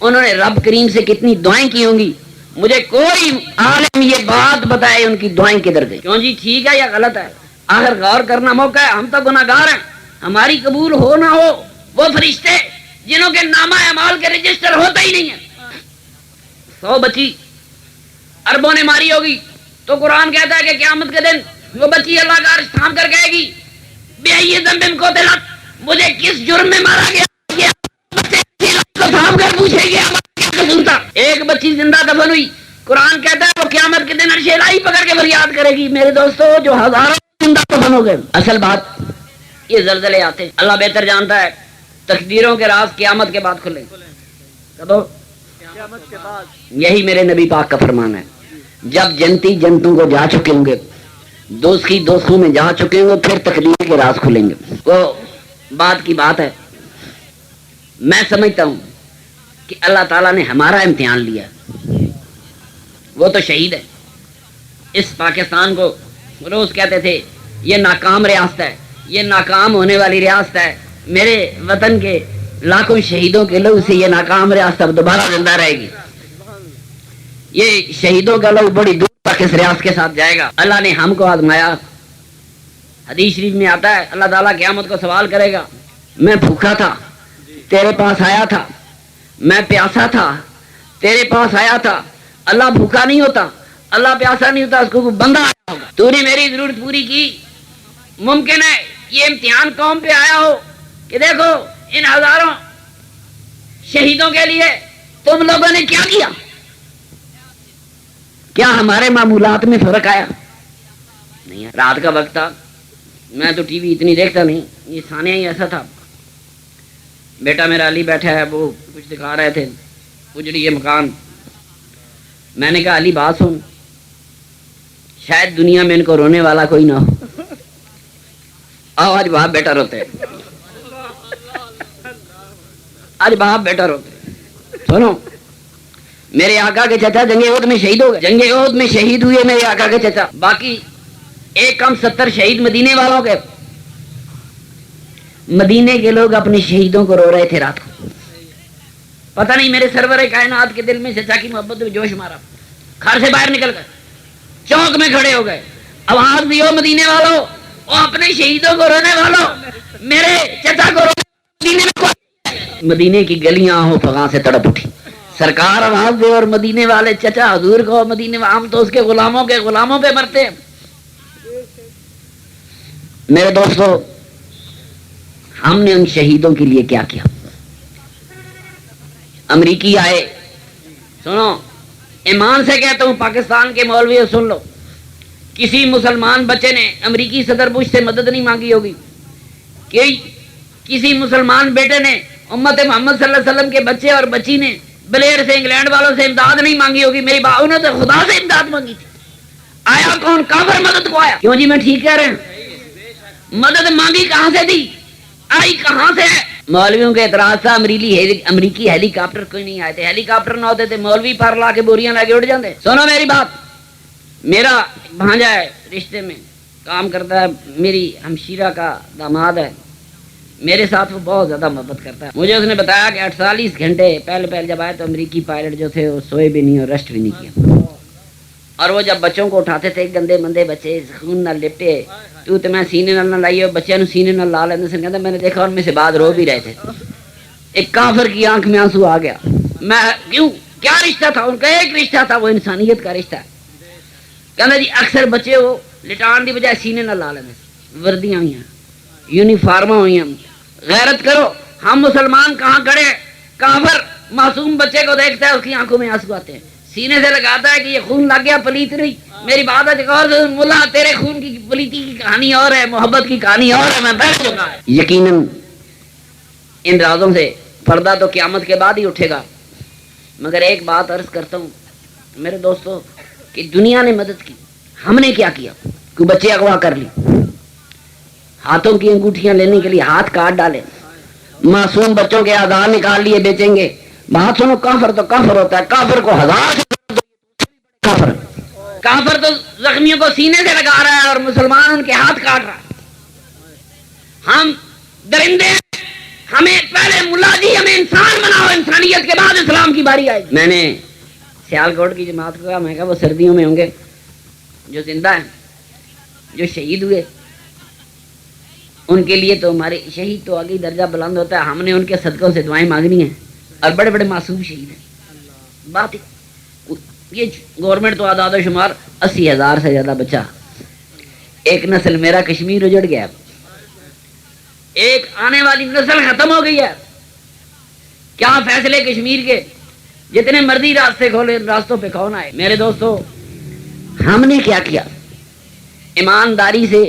انہوں نے رب کریم سے کتنی دعائیں کی ہوں گی. مجھے کوئی عالم یہ بات بتائے ان کی دعائیں کدھر گئی. کیوں جی ٹھیک ہے یا غلط ہے؟ آخر غور کرنا موقع ہے. ہم تو گناہگار ہیں، ہماری قبول ہو نہ ہو، وہ فرشتے جنہوں کے نامہ اعمال کے رجسٹر ہوتا ہی نہیں ہے. 100 بچی اربوں نے ماری ہوگی تو قرآن کہتا ہے کہ قیامت کے دن وہ بچی اللہ کا عرش تھام کر کہے گی بے ذنب کو تلت، مجھے کس جرم میں مارا گیا؟ تھام کر پوچھے گی کیا قصور تھا. ایک بچی زندہ دفن ہوئی، قرآن کہتا ہے وہ قیامت کے دن عرش الہی پکڑ کے فریاد کرے گی. میرے دوستو، جو ہزاروں زندہ دفن ہو گئے. اصل بات یہ زلزلے آتے ہیں، اللہ بہتر جانتا ہے. تقدیروں کے راز قیامت کے بعد کھلیں. قیامت کے بعد یہی میرے نبی پاک کا فرمان ہے. جب جنتی جنتوں کو جا چکے ہوں گے دوستوں میں جا چکے ہیں، پھر تقدیر کے راز کھلیں گے. وہ بات کی بات ہے. میں سمجھتا ہوں کہ اللہ تعالیٰ نے ہمارا امتحان لیا. وہ تو شہید ہے. اس پاکستان کو روز کہتے تھے یہ ناکام ریاست ہے، یہ ناکام ہونے والی ریاست ہے. میرے وطن کے لاکھوں شہیدوں کے لہو سے یہ ناکام ریاست اب دوبارہ زندہ رہے گی. یہ شہیدوں کا لہو بڑی دور تک اس ریاست کے ساتھ جائے گا. اللہ نے ہم کو آزمایا. حدیث شریف میں آتا ہے اللہ تعالیٰ قیامت کو سوال کرے گا، میں بھوکا تھا تیرے پاس آیا تھا، میں پیاسا تھا تیرے پاس آیا تھا. اللہ بھوکا نہیں ہوتا، اللہ پیاسا نہیں ہوتا، اس کو بندہ آیا ہوگا. تو نے میری ضرورت پوری کی. ممکن ہے یہ امتحان قوم پہ آیا ہو کہ دیکھو ان ہزاروں شہیدوں کے لیے تم لوگوں نے کیا کیا. کیا ہمارے معمولات میں فرق آیا؟ نہیں. رات کا وقت تھا، میں تو ٹی وی اتنی دیکھتا نہیں، یہ ثانیہ ہی ایسا تھا. بیٹا میرا علی بیٹھا ہے، وہ کچھ دکھا رہے تھے اجڑی یہ مکان. میں نے کہا علی بات سن، شاید دنیا میں ان کو رونے والا کوئی نہ ہو. آج باپ بیٹا روتے، آج باپ بیٹا روتے. سنو، میرے آقا کے چچا جنگ احد میں شہید ہو گئے. جنگ احد میں شہید ہوئے میرے آقا کے چچا. باقی ایک کم 70 شہید مدینے والوں کے. مدینے کے لوگ اپنے شہیدوں کو رو رہے تھے رات کو. پتہ نہیں میرے سرور کائنات کے دل میں چچا کی محبت میں جوش مارا. گھر سے باہر نکل گئے، چوک میں کھڑے ہو گئے. آواز دیو مدینے والوں، او اپنے شہیدوں کو رونے والوں، میرے چچا کو مدینے کی گلیاں ہو فغاں سے تڑپ اٹھی. سرکار آواز دے اور مدینے والے چچا حضور کو. مدینے ہم تو اس کے غلاموں پہ مرتے ہیں. میرے دوستو، ہم نے ان شہیدوں کے لیے کیا کیا؟ امریکی آئے. سنو، ایمان سے کہتا ہوں پاکستان کے مولوی سن لو، کسی مسلمان بچے نے امریکی صدر بش سے مدد نہیں مانگی ہوگی. کسی مسلمان بیٹے نے امت محمد صلی اللہ علیہ وسلم کے بچے اور بچی نے بلیر سے انگلینڈ والوں سے امداد نہیں مانگی ہوگی. میری باؤ نے تو خدا سے امداد مانگی تھی. آیا کون؟ کافر مدد کو آیا. کیوں جی؟ میں ٹھیک کہہ رہے ہیں. مدد مانگی کہاں سے تھی؟ آئی کہاں سے ہے؟ مولویوں کے اعتراض تھا امریکی ہیلی کاپٹر کوئی نہیں آئے تھے. ہیلی کاپٹر نہ ہوتے تھے مولوی پر لا کے بوریاں لا کے اڑ جاتے. سنو میری بات، میرا بھانجا ہے رشتے میں کام کرتا ہے، میری ہمشیرہ کا داماد ہے. میرے ساتھ وہ بہت زیادہ محبت کرتا ہے. مجھے اس نے بتایا کہ 48 گھنٹے پہلے جب آئے تو امریکی پائلٹ جو تھے وہ سوئے بھی نہیں اور ریسٹ بھی نہیں کیا. اور وہ جب بچوں کو اٹھاتے تھے، گندے مندے بچے خون نہ لپٹے، تو میں سینے نہ لائیے، بچے نو سینے نہ لا لینے سے کہتا میں نے دیکھا ان میں سے بعد رو بھی رہے تھے. ایک کافر کی آنکھ میں آنسو آ گیا. میں کیوں؟ کیا رشتہ تھا ان کا؟ ایک رشتہ تھا، وہ انسانیت کا رشتہ ہے. کہنا جی اکثر بچے وہ لٹان دی بجائے سینے نہ لا لینے، وردیاں ہوئی ہیں، یونیفارماں ہوئی ہیں. غیرت کرو. ہم مسلمان کہاں کھڑے ہیں؟ کافر معصوم بچے کو دیکھتا ہے، اس کی آنکھوں میں آنسو آتے ہیں، سینے سے لگاتا ہے کہ یہ خون لگ گیا، پلیت نہیں. میری بات ہے ملا، تیرے خون کی پلیتی کی کہانی اور ہے، محبت کی کہانی اور ہے. میں بیٹھ چکا ہے. یقیناً ان رازوں سے پردہ تو قیامت کے بعد ہی اٹھے گا. مگر ایک بات عرض کرتا ہوں میرے دوستو کہ دنیا نے مدد کی، ہم نے کیا کیا؟ کوئی بچے اغوا کر لی، ہاتھوں کی انگوٹھیاں لینے کے لیے ہاتھ کاٹ ڈالے، معصوم بچوں کے آدھار نکال لیے بیچیں گے. بات سنو، کافر تو کافر ہوتا ہے، کافر کو ہزار کافر تو زخمیوں کو سینے سے لگا رہا ہے اور مسلمان ان کے ہاتھ کاٹ رہا ہے. ہم درندے، ہمیں پہلے ملا جی ہمیں انسان بناؤ، انسانیت کے بعد اسلام کی باری آئے. میں نے سیالکوٹ کی جماعت کو کہا، میں کہا وہ سردیوں میں ہوں گے جو زندہ ہیں، جو شہید ہوئے، ان کے لیے تو ہمارے شہید تو آگے درجہ بلند ہوتا ہے، ہم نے ان کے صدقوں سے دعائیں مانگنی ہیں. اور بڑے بڑے معصوم شہید ہیں. بات یہ گورنمنٹ تو اعداد و شمار 80,000 سے زیادہ بچا. ایک نسل میرا کشمیر اجڑ گیا، ایک آنے والی نسل ختم ہو گئی ہے. کیا فیصلے کشمیر کے؟ جتنے مرضی راستے کھولے، راستوں پہ کون آئے؟ میرے دوستو، ہم نے کیا کیا؟ ایمانداری سے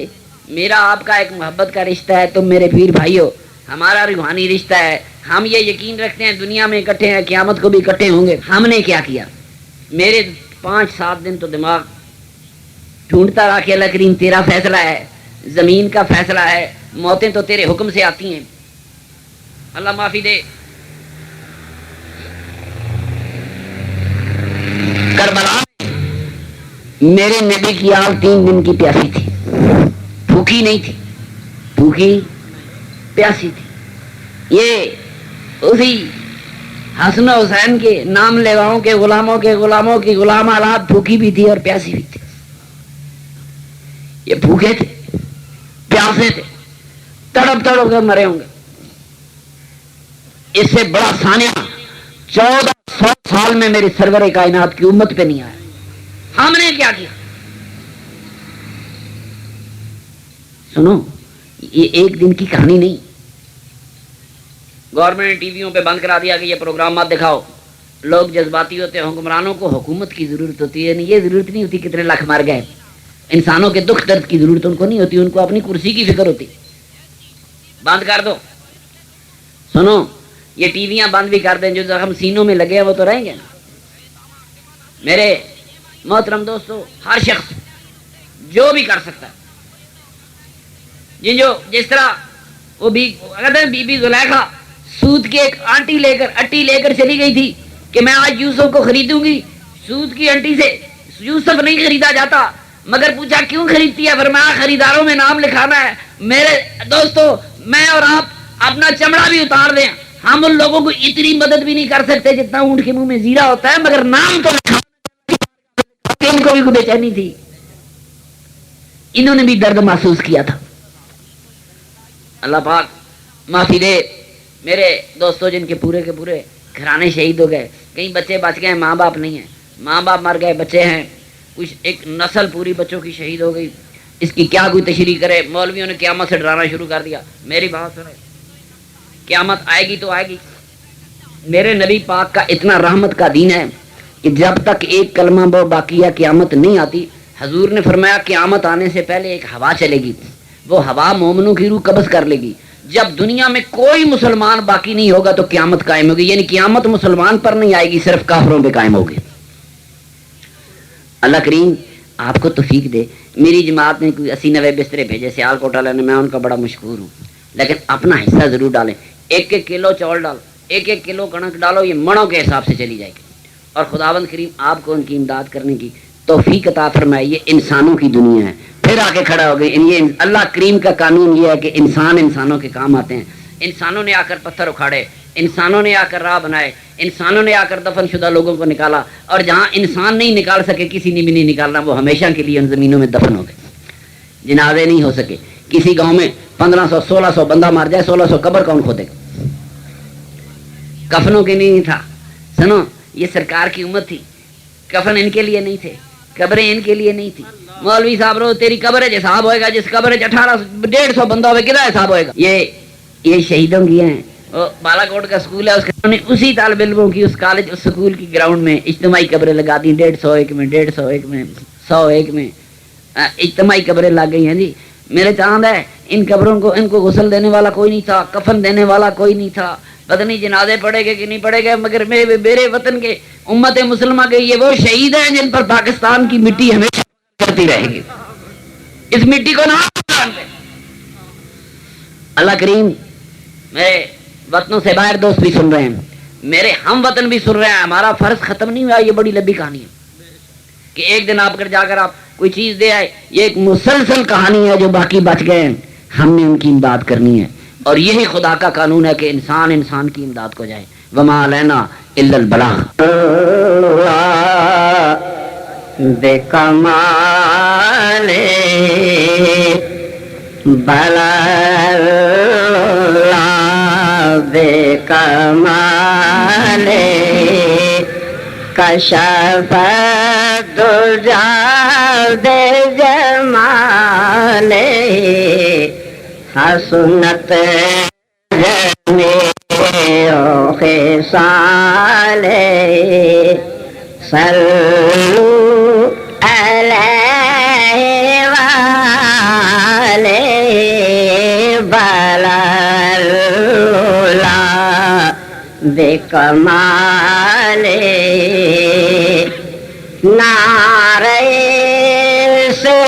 میرا آپ کا ایک محبت کا رشتہ ہے، تم میرے پیر بھائیو، ہمارا روحانی رشتہ ہے. ہم یہ یقین رکھتے ہیں دنیا میں اکٹھے ہیں، قیامت کو بھی اکٹھے ہوں گے. ہم نے کیا کیا؟ میرے 5-7 دن تو دماغ ڈھونڈتا رہا کہ اللہ کریم تیرا فیصلہ ہے، زمین کا فیصلہ ہے، موتیں تو تیرے حکم سے آتی ہیں. اللہ معافی دے. کربلا میرے نبی کی آگ 3 دن کی پیاسی تھی، بھوکی نہیں تھی، بھوکی پیاسی تھی. یہ اسی حسن و حسین کے نام لیواؤں کے غلاموں کی غلام آلات بھوکی بھی تھی اور پیاسی بھی تھی. یہ بھوکے تھے، پیاسے تھے، تڑپ تڑپ کر مرے ہوں گے. اس سے بڑا سانیہ 1400 سال میں میری سرور کائنات کی امت پہ نہیں آیا. ہم نے کیا کیا؟ سنو، یہ ایک دن کی کہانی نہیں. گورنمنٹ نے ٹی ویوں پہ بند کرا دیا کہ یہ پروگرام مت دکھاؤ. لوگ جذباتی ہوتے ہیں، حکمرانوں کو حکومت کی ضرورت ہوتی ہے. یہ ضرورت نہیں ہوتی کتنے لاکھ مر گئے. انسانوں کے دکھ درد کی ضرورت ان کو نہیں ہوتی، ان کو اپنی کرسی کی فکر ہوتی. بند کر دو. سنو، یہ ٹی ویاں بند بھی کر دیں، جو زخم سینوں میں لگے ہیں وہ تو رہیں گے. میرے محترم دوستو، ہر شخص جو بھی کر سکتا ہے، جس طرح وہ بھی بی بی زلیخا سود کی ایک اٹی لے کر چلی گئی تھی کہ میں آج یوسف کو خریدوں گی. سود کی انٹی سے یوسف نہیں خریدا جاتا، مگر پوچھا کیوں خریدتی ہے؟ فرمایا خریداروں میں نام لکھانا ہے. میرے دوستو، میں اور آپ اپنا چمڑا بھی اتار دیں، ہم ان لوگوں کو اتنی مدد بھی نہیں کر سکتے جتنا اونٹ کے منہ میں زیرہ ہوتا ہے، مگر نام تو لکھا. ان کو بھی بے چینی تھی، انہوں نے بھی درد محسوس کیا تھا. اللہ پاک معافی دے. میرے دوستو، جن کے پورے گھرانے شہید ہو گئے، کئی بچے بچ گئے، ماں باپ نہیں ہیں، ماں باپ مر گئے، بچے ہیں، کچھ ایک نسل پوری بچوں کی شہید ہو گئی. اس کی کیا کوئی تشریح کرے؟ مولویوں نے قیامت سے ڈرانا شروع کر دیا. میری بات سنیں، قیامت آئے گی تو آئے گی. میرے نبی پاک کا اتنا رحمت کا دین ہے کہ جب تک ایک کلمہ بو باقی ہے قیامت نہیں آتی. حضور نے فرمایا قیامت آنے سے پہلے ایک ہوا چلے گی، وہ ہوا مومنوں کی روح قبض کر لے گی. جب دنیا میں کوئی مسلمان باقی نہیں ہوگا تو قیامت قائم ہوگی. یعنی قیامت مسلمان پر نہیں آئے گی، صرف کافروں پہ قائم ہوگی. اللہ کریم آپ کو توفیق دے. میری جماعت نے کوئی 80-90 بسترے بھیجے سیال کوٹ والے نے، میں ان کا بڑا مشکور ہوں، لیکن اپنا حصہ ضرور ڈالیں. 1-1 کلو چاول ڈالو، 1-1 کلو کنک ڈالو، یہ منوں کے حساب سے چلی جائے گی. اور خداوند کریم آپ کو ان کی امداد کرنے کی توفیق عطا فرمائے. یہ انسانوں کی دنیا ہے، پھر آ کے کھڑا ہو گئی. یہ اللہ کریم کا قانون یہ ہے کہ انسانوں کے کام آتے ہیں. انسانوں نے آ کر پتھر اکھاڑے، انسانوں نے آ کر راہ بنائے، انسانوں نے آ کر دفن شدہ لوگوں کو نکالا. اور جہاں انسان نہیں نکال سکے، کسی نے بھی نہیں نکالنا، وہ ہمیشہ کے لیے ان زمینوں میں دفن ہو گئے. جنازے نہیں ہو سکے. کسی گاؤں میں 1500-1600 بندہ مر جائے، 1600 قبر کون کھودے گا؟ کفنوں کے نہیں تھا. سنو، یہ سرکار کی امت تھی، کفن ان کے لیے نہیں تھے، قبریں ان کے لیے نہیں تھی. مولوی صاحب رو تیری قبر ہے حساب ہوئے گا، جس قبر 150 بندہ ہوئے کدھر حساب ہوئے گا؟ یہ شہیدوں کی ہیں. بالا کوٹ کا سکول ہے، اسی طالب علموں کی اس کالج اس سکول کی گراؤنڈ میں اجتماعی قبریں لگا دی. 150 ایک میں، 150 ایک میں، 100 ایک میں اجتماعی قبریں لگ گئی ہیں. جی میرے چاند ہے، ان قبروں کو ان کو غسل دینے والا کوئی نہیں تھا، کفن دینے والا کوئی نہیں تھا. پتہ نہیں جنازے پڑے گئے کہ نہیں پڑے گئے، مگر میرے وطن کے امت مسلمہ کے یہ وہ شہید ہیں جن پر پاکستان کی مٹی ہمیشہ کرتی رہے گی. اس مٹی کو نہ جانتے. اللہ کریم میرے وطنوں سے باہر دوست بھی سن رہے ہیں، میرے ہم وطن بھی سن رہے ہیں. ہمارا فرض ختم نہیں ہوا. یہ بڑی لمبی کہانی ہے کہ ایک دن آپ جا کر آپ کوئی چیز دے آئے. یہ ایک مسلسل کہانی ہے. جو باقی بچ گئے ہیں ہم نے ان کی امداد کرنی ہے. اور یہی خدا کا قانون ہے کہ انسان کی امداد کو جائے. وما علینا الا البلاغ. بے کمال بلال بے کمال کشف دجا دے جمال حسنت جمیع خصال صلو علیہ وآلہ بلال بے کمال نعرہ سے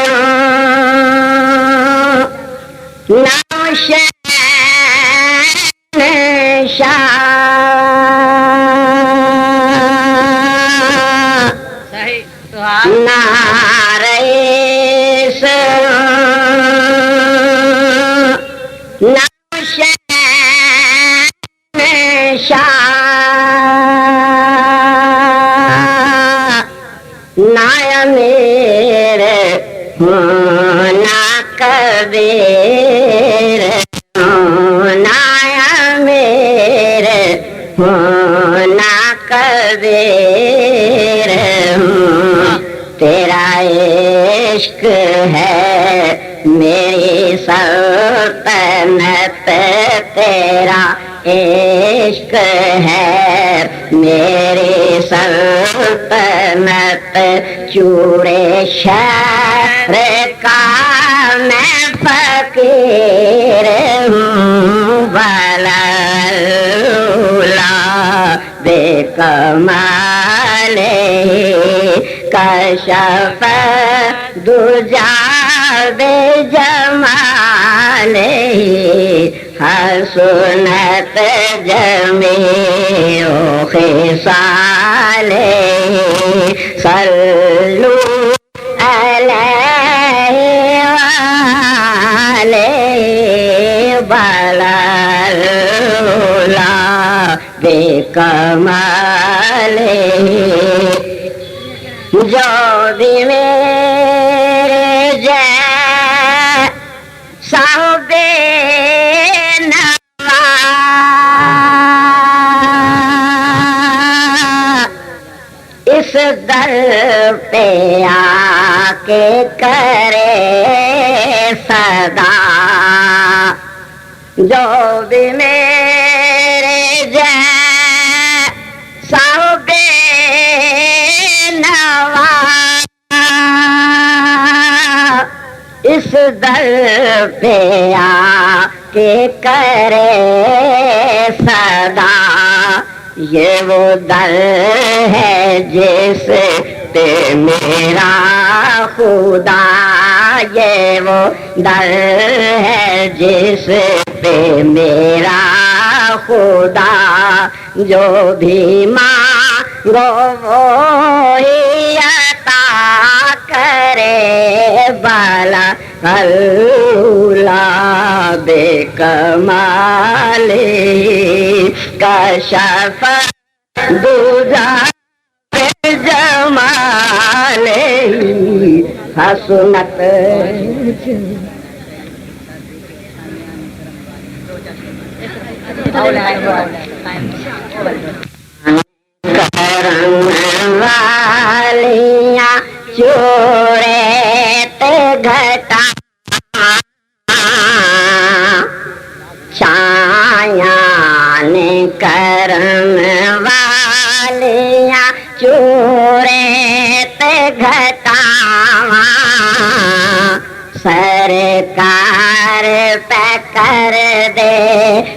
نعرہ نایا میرے ہونا کبیر نایا میرے ہونا کبیر تیرا عشق ہے میری سلطنت تیرا عشق ہے میری سلطنت چورے شہر کا میں فقیر ہوں بلاللہ بے کمال کشف دجا بے جمال حسنت جمیع خصال صلو علیہ وآلہ بلاللہ بے کمال جو بھی میرے جیسا بے نوا اس در پہ آ کے کرے صدا جو بھی میرے جیسا بے نوا اس در پہ آ کے کرے صدا یہ وہ در ہے جس پہ میرا خدا یہ وہ در ہے جس پہ میرا خدا جو بھی مانگو وہی عطا کرے بالا اللہ بے کمال کشف دجا بے جمال حسنت کرم والیاں چورے تے گھٹا چھایاں کرم والیاں چورے تے گھٹاواں سرکار پہ کر دے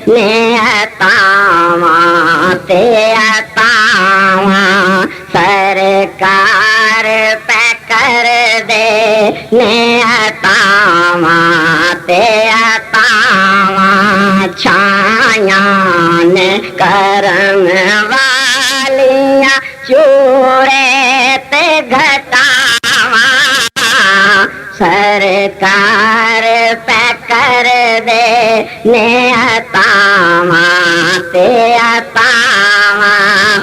نے عطاواں تے عطاواں سرکار پہ کر دے نے عطاواں تے عطاواں چھایاں کرم والیاں چورے تے گھٹاواں سرکار پہ کر دے نے عطاواں تے عطاواں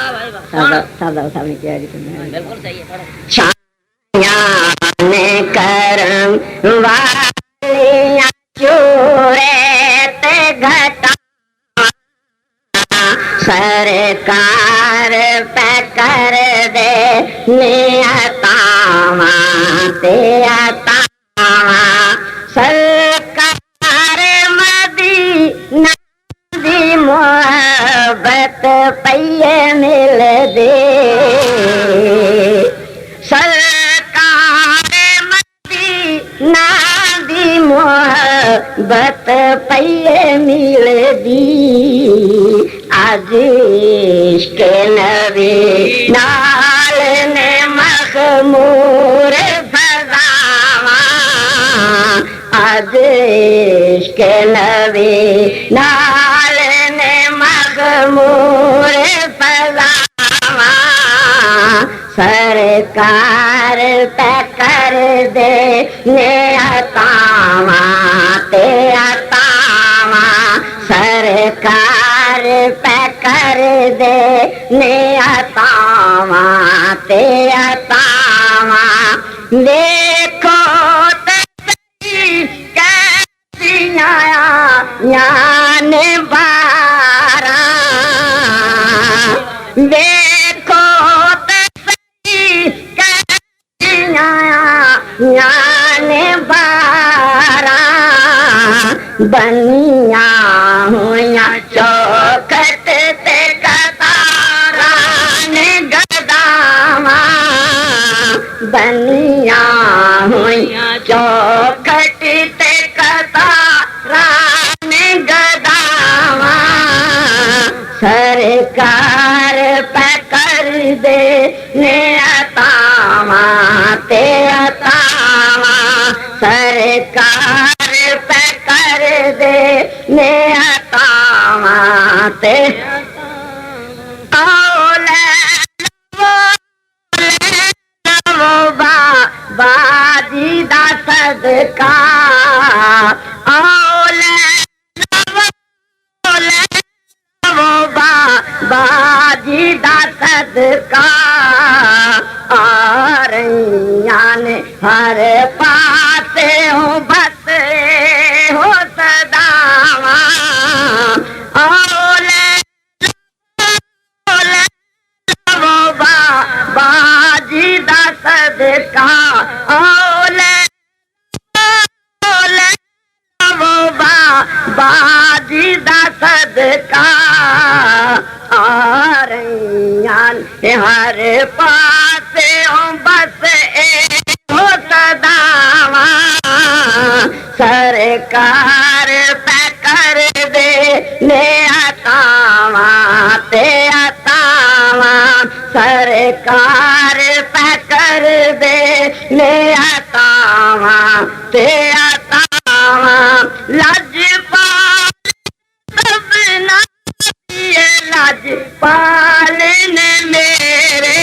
چھایاں کرم والیاں چورے تے گھٹاواں سرکار پہ کر دے نے عطاواں تے عطاواں سرکار مدینہ دی محبت پئیے مل دے سرکار مدینہ دی محبت پئیے مل دی آج عشق نبی نال نے مخمور فضاواں آج عشق نبی نال نے مخمور فضاواں سرکار پہ کر دے نے عطاواں تے عطاواں سرکار پہ کر دے نے عطاواں تے عطاواں دیکھو تے صحیح کیسی آیاں نے باراں دیکھو تے صحیح کیسی آیاں نے باراں بنیاں ہویاں چوکھٹ تے قطاراں نے گداواں بنیاں ہویاں چوکھٹ تے قطاراں نے گداواں سرکار پہ کر دے نے عطاواں تے عطاواں سرکار پہ کر دے نے عطاواں تے باجی دا صدقہ باجی دا صدقہ آ رہیاں نے ہر پاسے ہوں بس ہو صداواں باجی دا صدقہ باجی دا صدقہ آ رہیاں ہر پاسے ہوں بس ہو صداواں سرکار پہ کر دے نے عطاواں تے عطاواں سرکار پہ کر دے نے عطاواں تے عطاواں لاجپال سب لاجپال نے میرے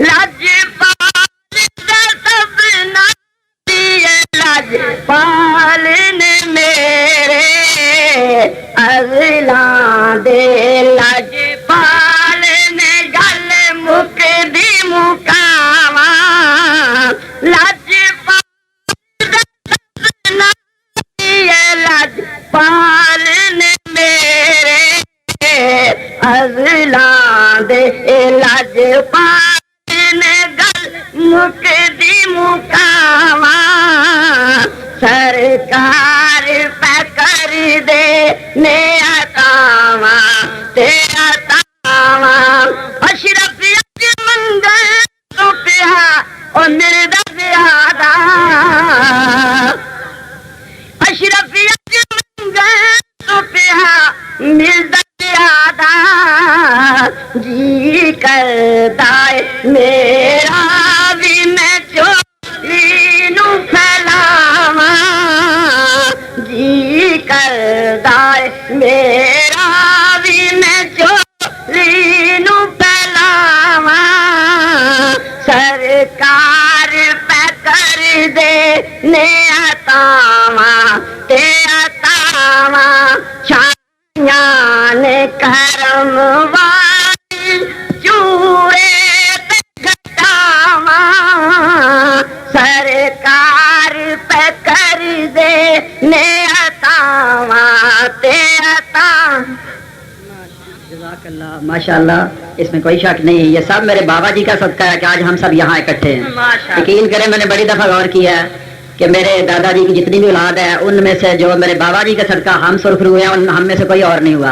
لاجپال سب لاجپال نے میرے اضلاع دے لاجپال نے گل مکدی مکاواں لاجپال لاجپال نے میرے اضلاع دے لاجپال نے گل مکدی مکاواں سرکار پہ کر دے نے عطاواں تے عطاواں اشرفیت منگل تو پیا او ملدا زیادہ اشرفیت منگل تو پیا ملدا زیادہ جی کردا ہے میرا بھی میں چولی نوں پھیلاواں جی کردا ہے میرا بھی میں چولی نوں پھیلاواں سرکار پہ کر دے نے عطاواں تے عطاواں چھائیاں نے کرم والی چورے تے گھٹاواں سرکار پہ کر دے نے عطاواں تے عطاواں جزاک اللہ ماشاء اللہ اس میں کوئی شک نہیں. یہ سب میرے بابا جی کا صدقہ ہے کہ آج ہم سب یہاں اکٹھے ہیں. یقین کریں میں نے بڑی دفعہ غور کیا ہے کہ میرے دادا جی کی جتنی بھی اولاد ہے ان میں سے جو میرے بابا جی کا صدقہ ہم سرخرو ہوئے ہیں ہم میں سے کوئی اور نہیں ہوا.